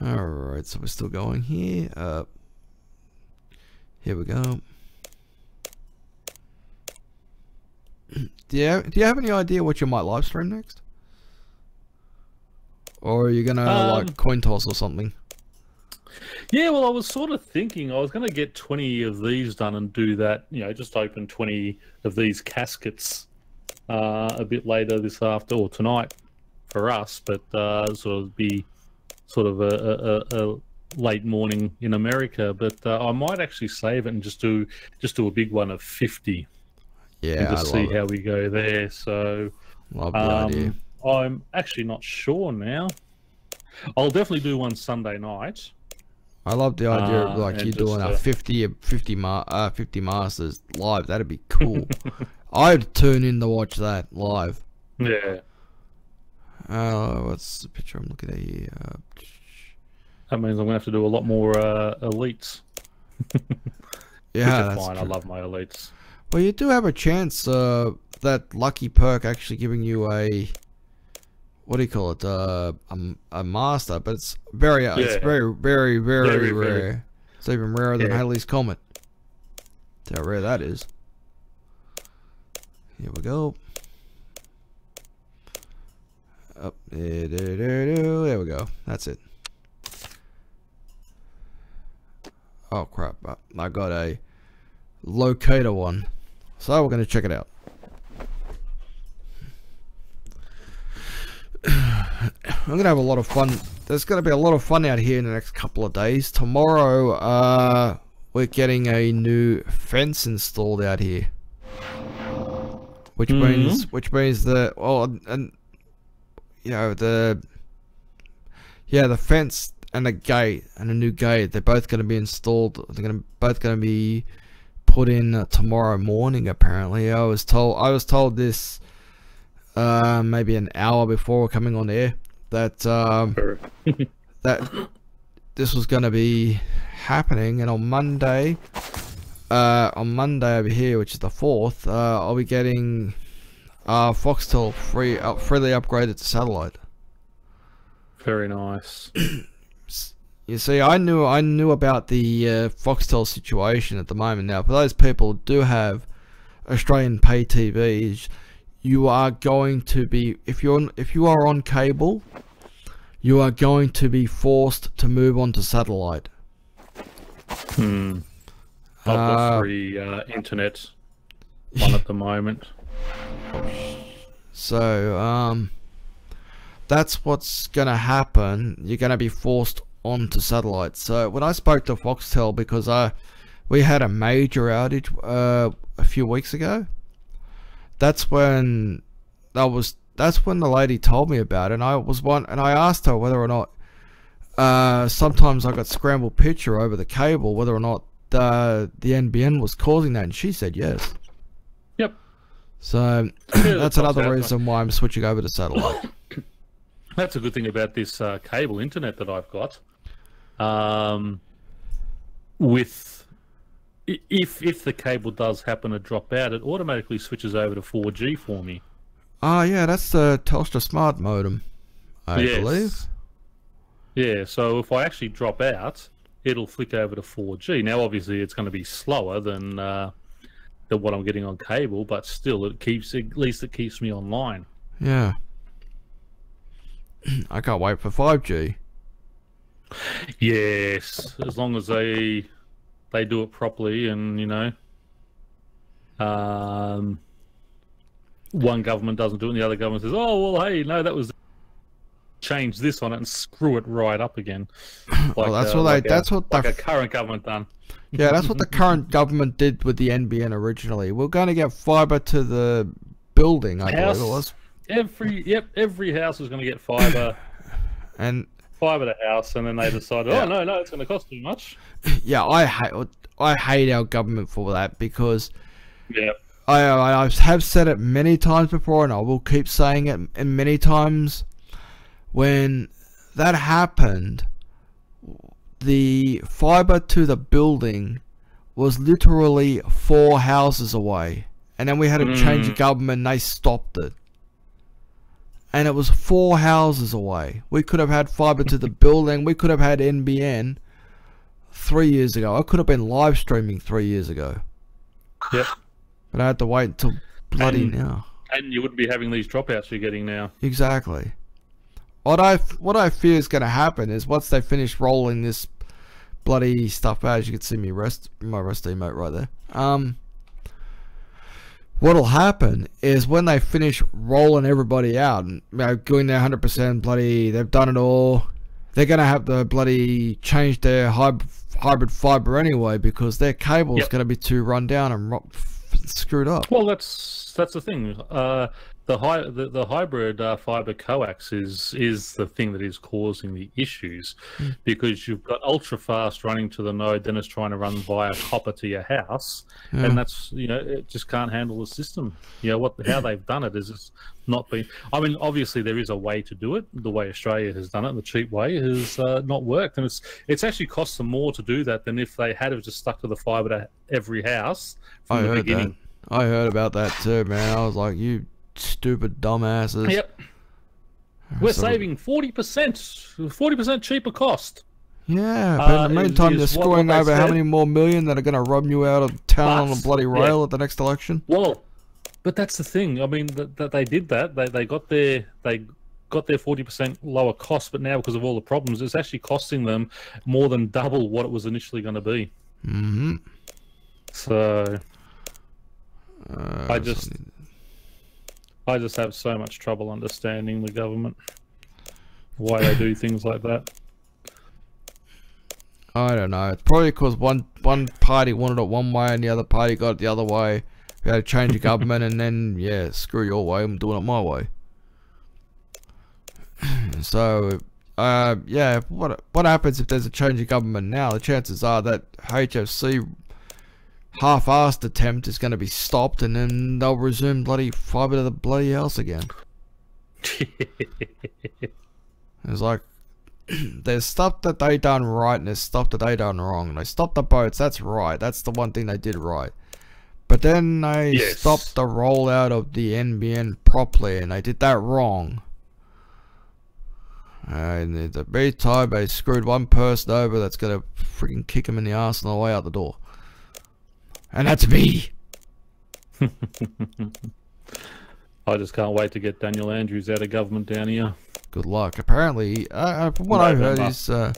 Alright, so we're still going here. Here we go. Do you have any idea what you might live stream next? Or are you gonna like coin toss or something? Yeah, well, I was sort of thinking I was going to get 20 of these done and do that, just open 20 of these caskets a bit later this or tonight for us, but sort of be sort of a late morning in America. But I might actually save it and just do a big one of 50. Yeah, and just see how we go there. So love the idea. I'm actually not sure now. I'll definitely do one Sunday night. I love the idea of like you doing a 50 Masters live. That'd be cool. I'd tune in to watch that live. Yeah. What's the picture I'm looking at here? That means I'm gonna have to do a lot more elites. Yeah, that's fine. I love my elites. Well, you do have a chance that lucky perk actually giving you a, what do you call it? A master, but it's very very rare. It's even rarer than Halley's Comet. That's how rare that is. Here we go. Up there we go. That's it. Oh crap, I got a locator one. So we're going to check it out. I'm going to have a lot of fun. There's going to be a lot of fun out here in the next couple of days. Tomorrow, we're getting a new fence installed out here. Which means the, well, and, you know, the fence and the gate and a new gate, they're both going to be installed. They're both going to be put in tomorrow morning. Apparently, I was told this maybe an hour before coming on air that that this was going to be happening, and on Monday over here, which is the 4th, I'll be getting Foxtel freely upgraded to satellite. Very nice. You see, I knew about the Foxtel situation at the moment. Now, for those people who do have Australian pay TVs, you are going to be, if you are on cable, you are going to be forced to move on to satellite. I've got free internet on at the moment. So that's what's gonna happen. You're gonna be forced onto satellite. So when I spoke to Foxtel, because we had a major outage a few weeks ago, that's when the lady told me about it, and I asked her whether or not sometimes I got scrambled picture over the cable, whether or not the NBN was causing that, and she said yes. Yep. So that's another reason why I'm switching over to satellite. That's a good thing about this cable internet that I've got. If the cable does happen to drop out, it automatically switches over to 4G for me. Oh yeah, that's the Telstra Smart modem, I believe. Yeah, so if I actually drop out, it'll flick over to 4G. Now, obviously, it's going to be slower than what I'm getting on cable, but still, at least it keeps me online. Yeah. I can't wait for 5G. Yes, as long as they do it properly, and one government doesn't do it and the other government says, oh well, hey, no, that was change this on it and screw it right up again. Well, that's what the current government done. Yeah, that's what the current government did with the NBN originally. We're going to get fiber to the building, I believe it was. Every house was going to get fiber. And fiber to house, and then they decided, oh no, it's going to cost too much. Yeah, I hate our government for that, because I have said it many times before, and I will keep saying it and many times. When that happened, the fiber to the building was literally 4 houses away, and then we had to change the government and they stopped it. And it was 4 houses away. We could have had fiber to the building. We could have had NBN 3 years ago. I could have been live streaming 3 years ago. Yep. But I had to wait until bloody now. And you wouldn't be having these dropouts you're getting now. Exactly. What I fear is going to happen is once they finish rolling this bloody stuff out, as you can see my rest emote right there. What'll happen is when they finish rolling everybody out and doing their 100% bloody, they've done it all. They're going to have to bloody change their hybrid fiber anyway, because their cable is going to be too run down and screwed up. Well, that's the thing. The hybrid fiber coax is the thing that is causing the issues, because you've got ultra fast running to the node, then it's trying to run via copper to your house, and that's it just can't handle the system. How they've done it is it's not been. I mean, obviously there is a way to do it. The way Australia has done it, the cheap way, has not worked, and it's actually cost them more to do that than if they had have just stuck to the fiber to every house from the beginning. I heard about that too, man. I was like, you stupid dumbasses. Yep. We're saving 40% cheaper cost. Yeah, but in the meantime, they're screwing over how many more million that are going to rob you out of town on a bloody rail at the next election. Well, but that's the thing. I mean, that they did that. They got got their 40% lower cost, but now because of all the problems, it's actually costing them more than double what it was initially going to be. Mm-hmm. So I just have so much trouble understanding the government, why they do things like that. I don't know. It's probably because one party wanted it one way and the other party got it the other way. We had to change the government, and then yeah, screw your way, I'm doing it my way. So yeah, what happens if there's a change of government now? The chances are that HFC half-assed attempt is going to be stopped, and then they'll resume bloody fibre to the bloody house again. It's like, there's stuff that they done right and there's stuff that they done wrong. They stopped the boats, that's right, that's the one thing they did right. But then they stopped the rollout of the NBN properly, and they did that wrong. And in the meantime, they screwed one person over that's gonna freaking kick him in the ass on the way out the door. And that's me! I just can't wait to get Daniel Andrews out of government down here. Good luck. Apparently, from what I heard, he's, I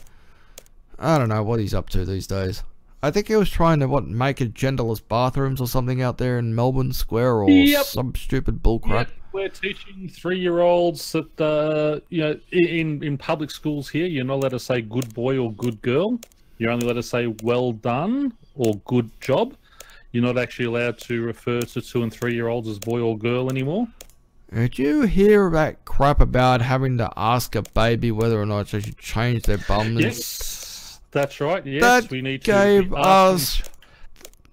don't know what he's up to these days. I think he was trying to, make it genderless bathrooms or something out there in Melbourne Square, or some stupid bullcrap. Yep. We're teaching 3-year-olds that, you know, in public schools here, you're not allowed to say good boy or good girl. You're only allowed to say well done or good job. You're not actually allowed to refer to 2- and 3-year-olds as boy or girl anymore. Did you hear that crap about having to ask a baby whether or not they should change their bum? Yes, that's right. Yes, that we need gave to us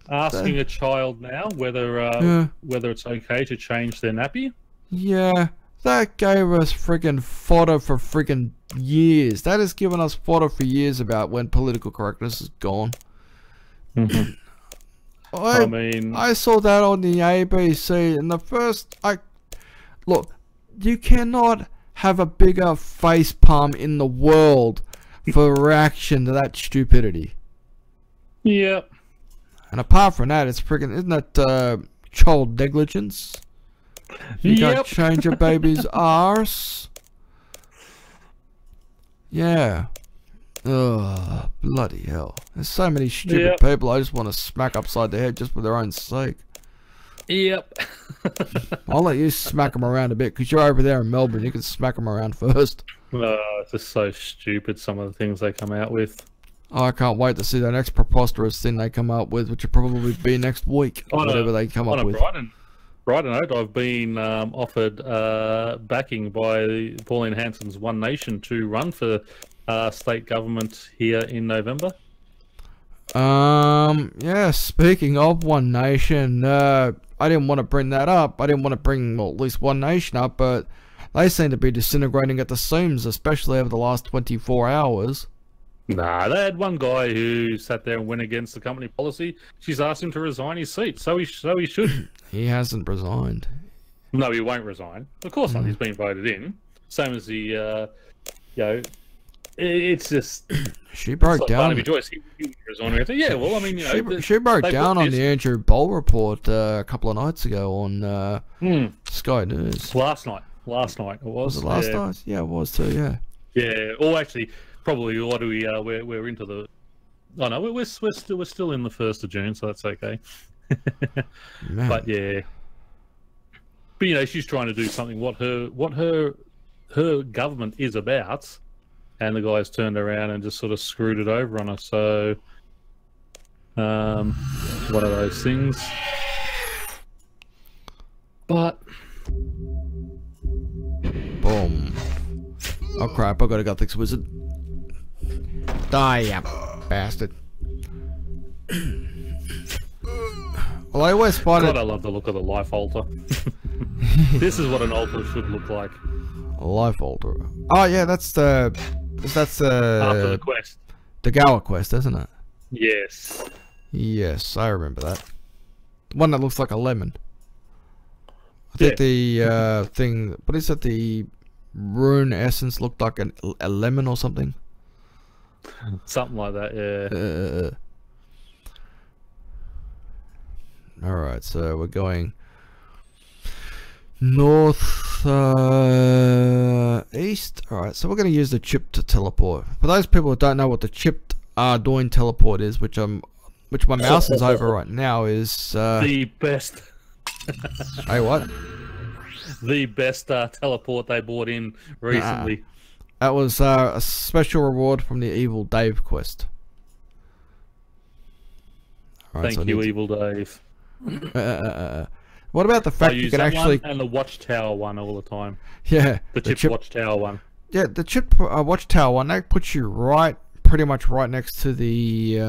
asking a child now whether whether it's okay to change their nappy. Yeah, that gave us friggin' fodder for friggin' years. That has given us fodder for years about when political correctness is gone. Mm-hmm. I mean, I saw that on the ABC, and the first look, you cannot have a bigger face palm in the world for reaction to that stupidity. Yeah. And apart from that, it's friggin', isn't that child negligence? You can't change your baby's arse. Yeah. Ugh, bloody hell. There's so many stupid people I just want to smack upside the head just for their own sake. Yep. I'll let you smack them around a bit, because you're over there in Melbourne. You can smack them around first. It's just so stupid, some of the things they come out with. Oh, I can't wait to see the next preposterous thing they come up with, which will probably be next week. Whatever they come up with. Brighter note, I've been offered backing by Pauline Hanson's One Nation to run for state government here in November. Yeah, speaking of One Nation, I didn't want to bring that up. I didn't want to bring, well, at least One Nation up, but they seem to be disintegrating at the seams, especially over the last 24 hours. Nah, they had one guy who sat there and went against the company policy. She's asked him to resign his seat, so he should. He hasn't resigned. No, he won't resign. Of course not. He's been voted in. Same as the, you know, it's just. She broke down. Joyce, he resigning. Yeah, well, I mean, you know, she broke down on the Andrew Boll report a couple of nights ago on Sky News. Last night it was. Was it last night? Yeah, it was too. Yeah. Yeah. Or actually, probably what do we? We're into the. Oh no, we're still in the 1st of June, so that's okay. But yeah. But you know, she's trying to do something what her government is about. And the guys turned around and just sort of screwed it over on us. So, one of those things. But, boom! Oh crap! I gotta go fix Wizard. Die, you bastard! Well, I always find God, I love the look of the life altar. This is what an altar should look like. A life altar. Oh yeah, that's the. After the quest. The Gower quest, isn't it? Yes. Yes, I remember that. The one that looks like a lemon. I think the thing. What is it? The rune essence looked like a lemon or something. Something like that. Yeah. All right, so we're going north. east. Alright, so we're going to use the chip to teleport. For those people who don't know what the chipped Arduino teleport is, which my mouse is over right now, is the best. Hey, what? The best teleport they brought in recently. That was a special reward from the Evil Dave quest. Right, Thank you, Evil Dave. What about the fact you can actually... and the Watchtower one all the time. Yeah. The chip Watchtower one. Yeah, the chip Watchtower one, that puts you pretty much right next to the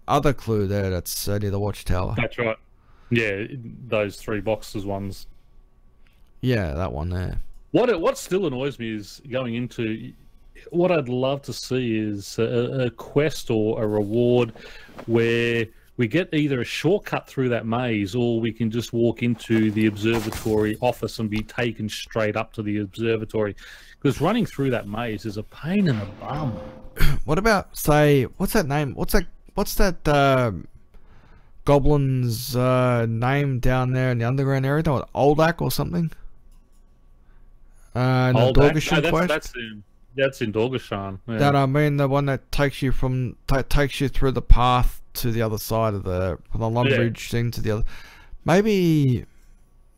other clue there that's near the Watchtower. That's right. Yeah, those 3 boxes ones. Yeah, that one there. What still annoys me is going into... What I'd love to see is a quest or a reward where we get either a shortcut through that maze, or we can just walk into the observatory office and be taken straight up to the observatory. Because running through that maze is a pain in the bum. What about, say, what's that name? What's that goblin's name down there in the underground area? What, Oldak or something? The Dorgashan quest? That's in Dorgashan. Yeah. That, I mean, the one that takes you takes you through the path to the other side of the Lumbridge thing to the other. Maybe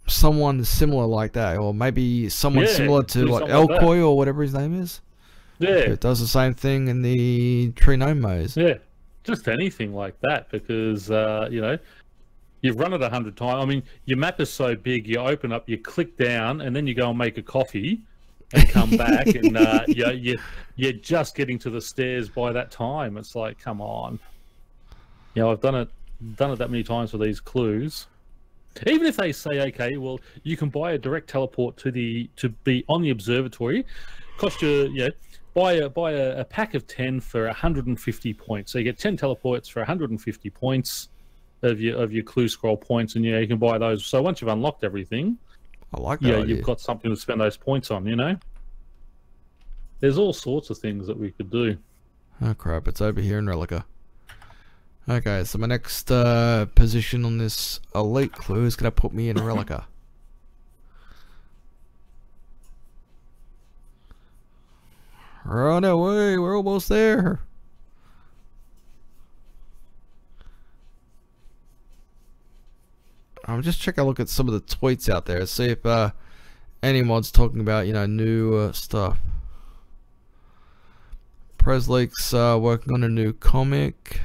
someone similar like that, or maybe someone similar to like Elkoy or whatever his name is. Yeah, it does the same thing in the Tree Gnome maze. Yeah, just anything like that, because you know, you've run it 100 times. I mean, your map is so big. You open up, you click down, and then you go and make a coffee. And come back, and you're just getting to the stairs by that time. It's like, come on. You know, I've done it that many times for these clues. Even if they say, okay, well, you can buy a direct teleport to be on the observatory, cost you, buy a pack of 10 for 150 points. So you get 10 teleports for 150 points of your clue scroll points, and you can buy those. So once you've unlocked everything, I like that idea. You've got something to spend those points on, you know? There's all sorts of things that we could do. Oh crap, it's over here in Relica. Okay, so my next position on this elite clue is going to put me in Relica. Run away, we're almost there. I'm just checking a look at some of the tweets out there, see if anyone's talking about, you know, new stuff. Presleek's working on a new comic,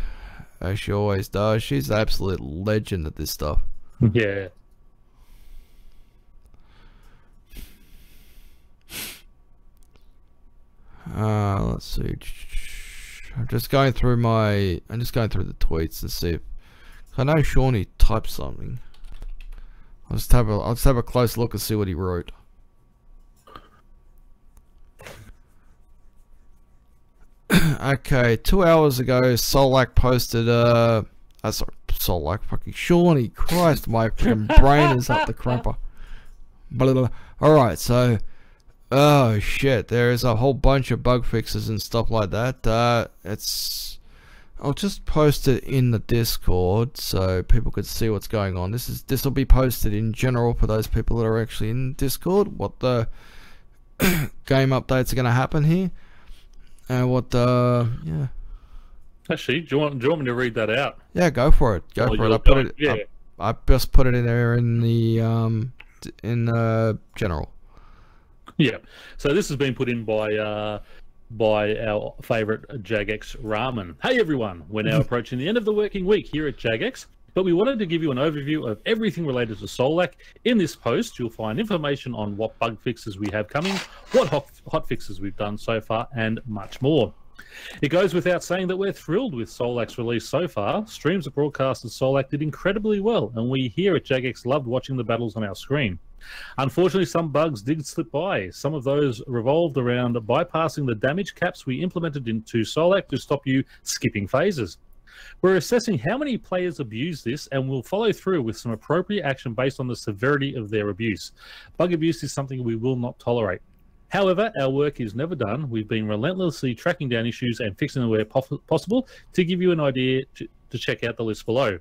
as she always does. She's an absolute legend at this stuff. Yeah. Let's see. I'm just going through the tweets and see if I know Shawnee typed something. I'll just have a close look and see what he wrote. Okay, 2 hours ago, Solak posted sorry, Solak, fucking Shawnee, Christ, my fucking brain is up the crumper. Alright, so oh shit, there is a whole bunch of bug fixes and stuff like that. I'll just post it in the Discord so people could see what's going on. This will be posted in general for those people that are actually in Discord, what the game updates are going to happen here, and what yeah. Actually, do you want me to read that out? Yeah, go for it. Go for it. I just put it in there in the general. Yeah. So this has been put in by our favourite Jagex Ramen. Hey everyone, we're now approaching the end of the working week here at Jagex, but we wanted to give you an overview of everything related to Solak. In this post, you'll find information on what bug fixes we have coming, what hot fixes we've done so far, and much more. It goes without saying that we're thrilled with Solak's release so far. Streams that broadcasted Solak did incredibly well, and we here at Jagex loved watching the battles on our screen. Unfortunately, some bugs did slip by. Some of those revolved around bypassing the damage caps we implemented into Solak to stop you skipping phases. We're assessing how many players abuse this, and we'll follow through with some appropriate action based on the severity of their abuse. Bug abuse is something we will not tolerate. However, our work is never done. We've been relentlessly tracking down issues and fixing them where possible. To give you an idea, to check out the list below.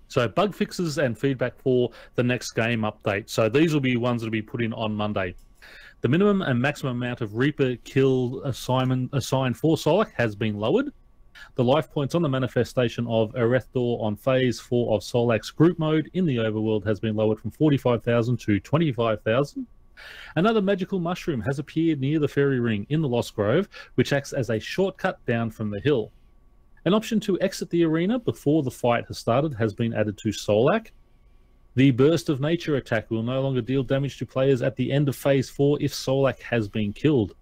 So bug fixes and feedback for the next game update. So these will be ones that will be put in on Monday. The minimum and maximum amount of Reaper kill assigned for Solak has been lowered. The life points on the manifestation of Erethor on Phase 4 of Solak's group mode in the overworld has been lowered from 45,000 to 25,000. Another magical mushroom has appeared near the fairy ring in the Lost Grove, which acts as a shortcut down from the hill. An option to exit the arena before the fight has started has been added to Solak. The Burst of Nature attack will no longer deal damage to players at the end of Phase 4 if Solak has been killed.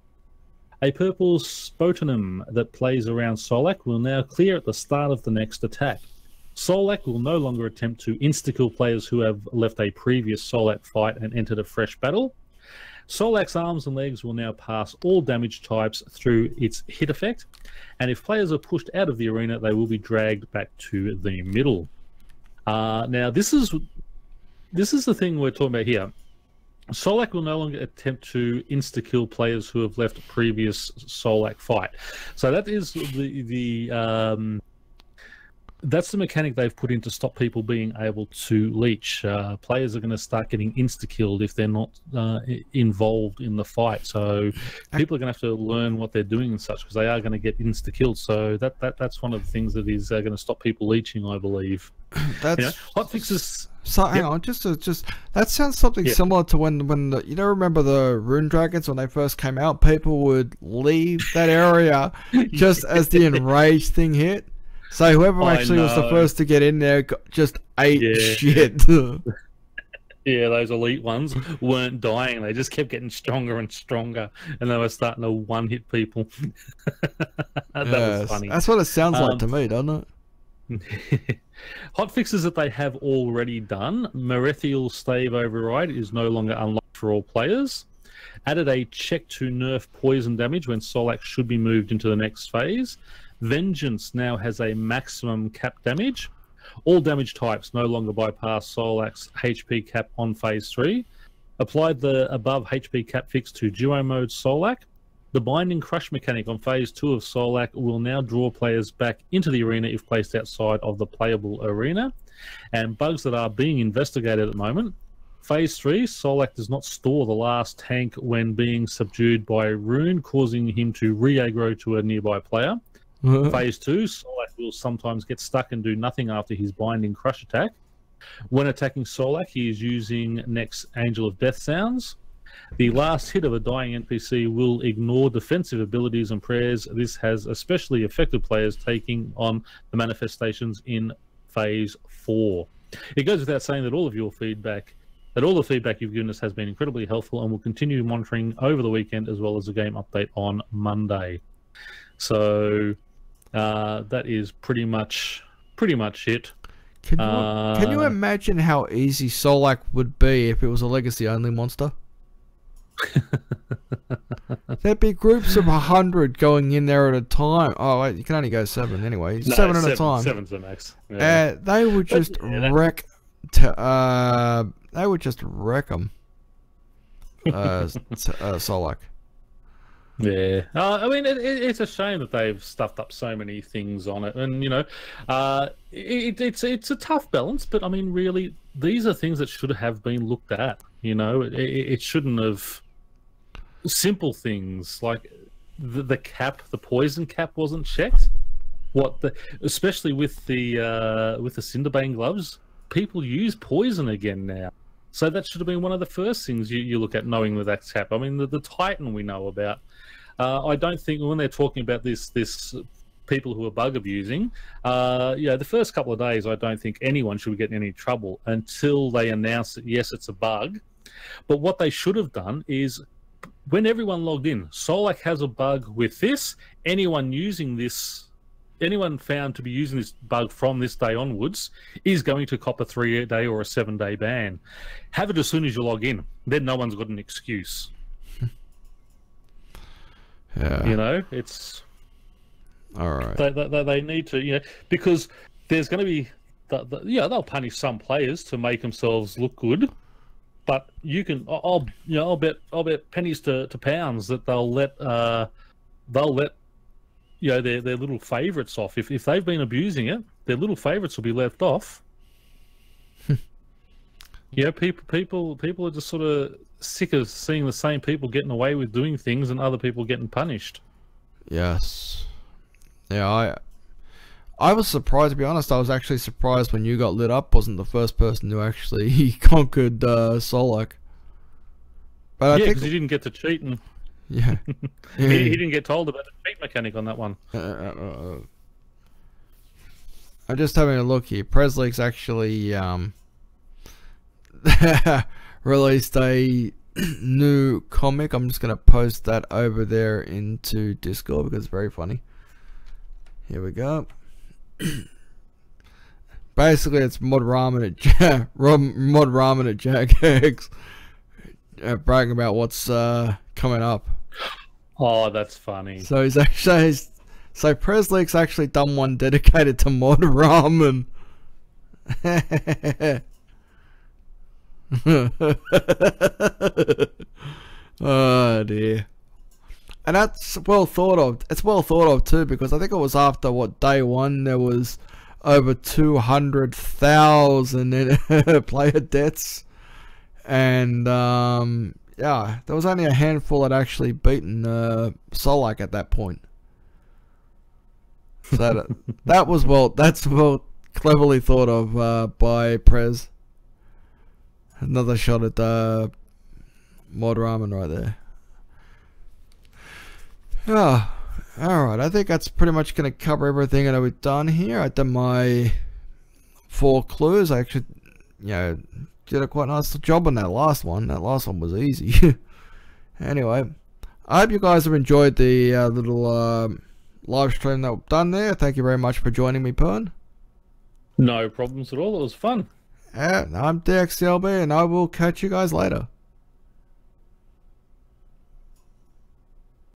A purple Spotonum that plays around Solak will now clear at the start of the next attack. Solak will no longer attempt to insta-kill players who have left a previous Solak fight and entered a fresh battle. Solak's arms and legs will now pass all damage types through its hit effect, and if players are pushed out of the arena, they will be dragged back to the middle. Now, this is the thing we're talking about here. Solak will no longer attempt to insta-kill players who have left a previous Solak fight. So that is that's the mechanic they've put in to stop people being able to leech. Players are going to start getting insta-killed if they're not involved in the fight. So people are going to have to learn what they're doing and such, because they are going to get insta-killed. So that's one of the things that is going to stop people leeching, I believe. That's hot fixes. So hang on, just that sounds something similar to when you don't remember the Rune Dragons when they first came out. People would leave that area just as the enraged thing hit. So whoever actually was the first to get in there just ate shit. Yeah, those elite ones weren't dying. They just kept getting stronger and stronger, and they were starting to one-hit people. That was funny. That's what it sounds like to me, doesn't it? Hotfixes that they have already done. Merethiel Stave Override is no longer unlocked for all players. Added a check to nerf poison damage when Solak should be moved into the next phase. Vengeance now has a maximum cap damage. All damage types no longer bypass Solak's HP cap on phase 3. Applied the above HP cap fix to duo mode Solak. The Binding Crush mechanic on Phase 2 of Solak will now draw players back into the arena if placed outside of the playable arena. And bugs that are being investigated at the moment. Phase 3, Solak does not store the last tank when being subdued by Rune, causing him to re-aggro to a nearby player. Phase 2, Solak will sometimes get stuck and do nothing after his Binding Crush attack. When attacking Solak, he is using Next Angel of Death sounds. The last hit of a dying NPC will ignore defensive abilities and prayers. This has especially affected players taking on the manifestations in Phase 4. It goes without saying that all the feedback you've given us has been incredibly helpful, and we'll continue monitoring over the weekend as well as the game update on Monday. So that is pretty much it. Can you imagine how easy Solak would be if it was a legacy-only monster? There'd be groups of 100 going in there at a time. Oh wait, you can only go 7 anyway. No, 7 at a time. 7's the max. Yeah. They would just wreck. They would just wreck them. Solak. Yeah, I mean, it's a shame that they've stuffed up so many things on it, and it's a tough balance. But I mean, really, these are things that should have been looked at. It shouldn't have. Simple things like the cap, the poison cap wasn't checked. Especially with the Cinderbane gloves, people use poison again now. So that should have been one of the first things you look at, knowing that that's cap. I mean, the Titan we know about. I don't think when they're talking about this people who are bug abusing, the first couple of days, I don't think anyone should get in any trouble until they announce that yes, it's a bug. But what they should have done is, when everyone logged in, Solak has a bug with this. Anyone found to be using this bug from this day onwards is going to cop a 3-day or a 7-day ban. Have it as soon as you log in. Then no one's got an excuse. Yeah. It's all right. They need to, because there's going to be, they'll punish some players to make themselves look good. But you can, I'll bet pennies to pounds that they'll let their little favourites off. If they've been abusing it, their little favourites will be left off. Yeah, people are just sort of sick of seeing the same people getting away with doing things and other people getting punished. Yes. Yeah, I was surprised, to be honest. I was actually surprised when you got lit up. Wasn't the first person who actually conquered Solak. But I Yeah, think because he didn't get to cheat, and yeah, he didn't get told about the cheat mechanic on that one. I'm just having a look here. Presleak's actually released a new comic. I'm just gonna post that over there into Discord because it's very funny. Here we go. Basically, it's Mod Ramen at Jagex, bragging about what's coming up. Oh, that's funny. So he's actually, so Presleak's actually done one dedicated to Mod Ramen. Oh dear. And that's well thought of. It's well thought of too, because I think it was after what, day one there was over 200,000 player deaths, and yeah, there was only a handful that actually beaten Solak at that point. So that was that's well cleverly thought of by Prez. Another shot at Mod Ramen right there. Oh, alright, I think that's pretty much going to cover everything that we've done here. I done my 4 clues. I actually, you know, did a quite nice job on that last one. That last one was easy. Anyway, I hope you guys have enjoyed the little live stream that we've done there. Thank you very much for joining me, Pern. No problems at all. It was fun. I'm dxthelb, and I will catch you guys later.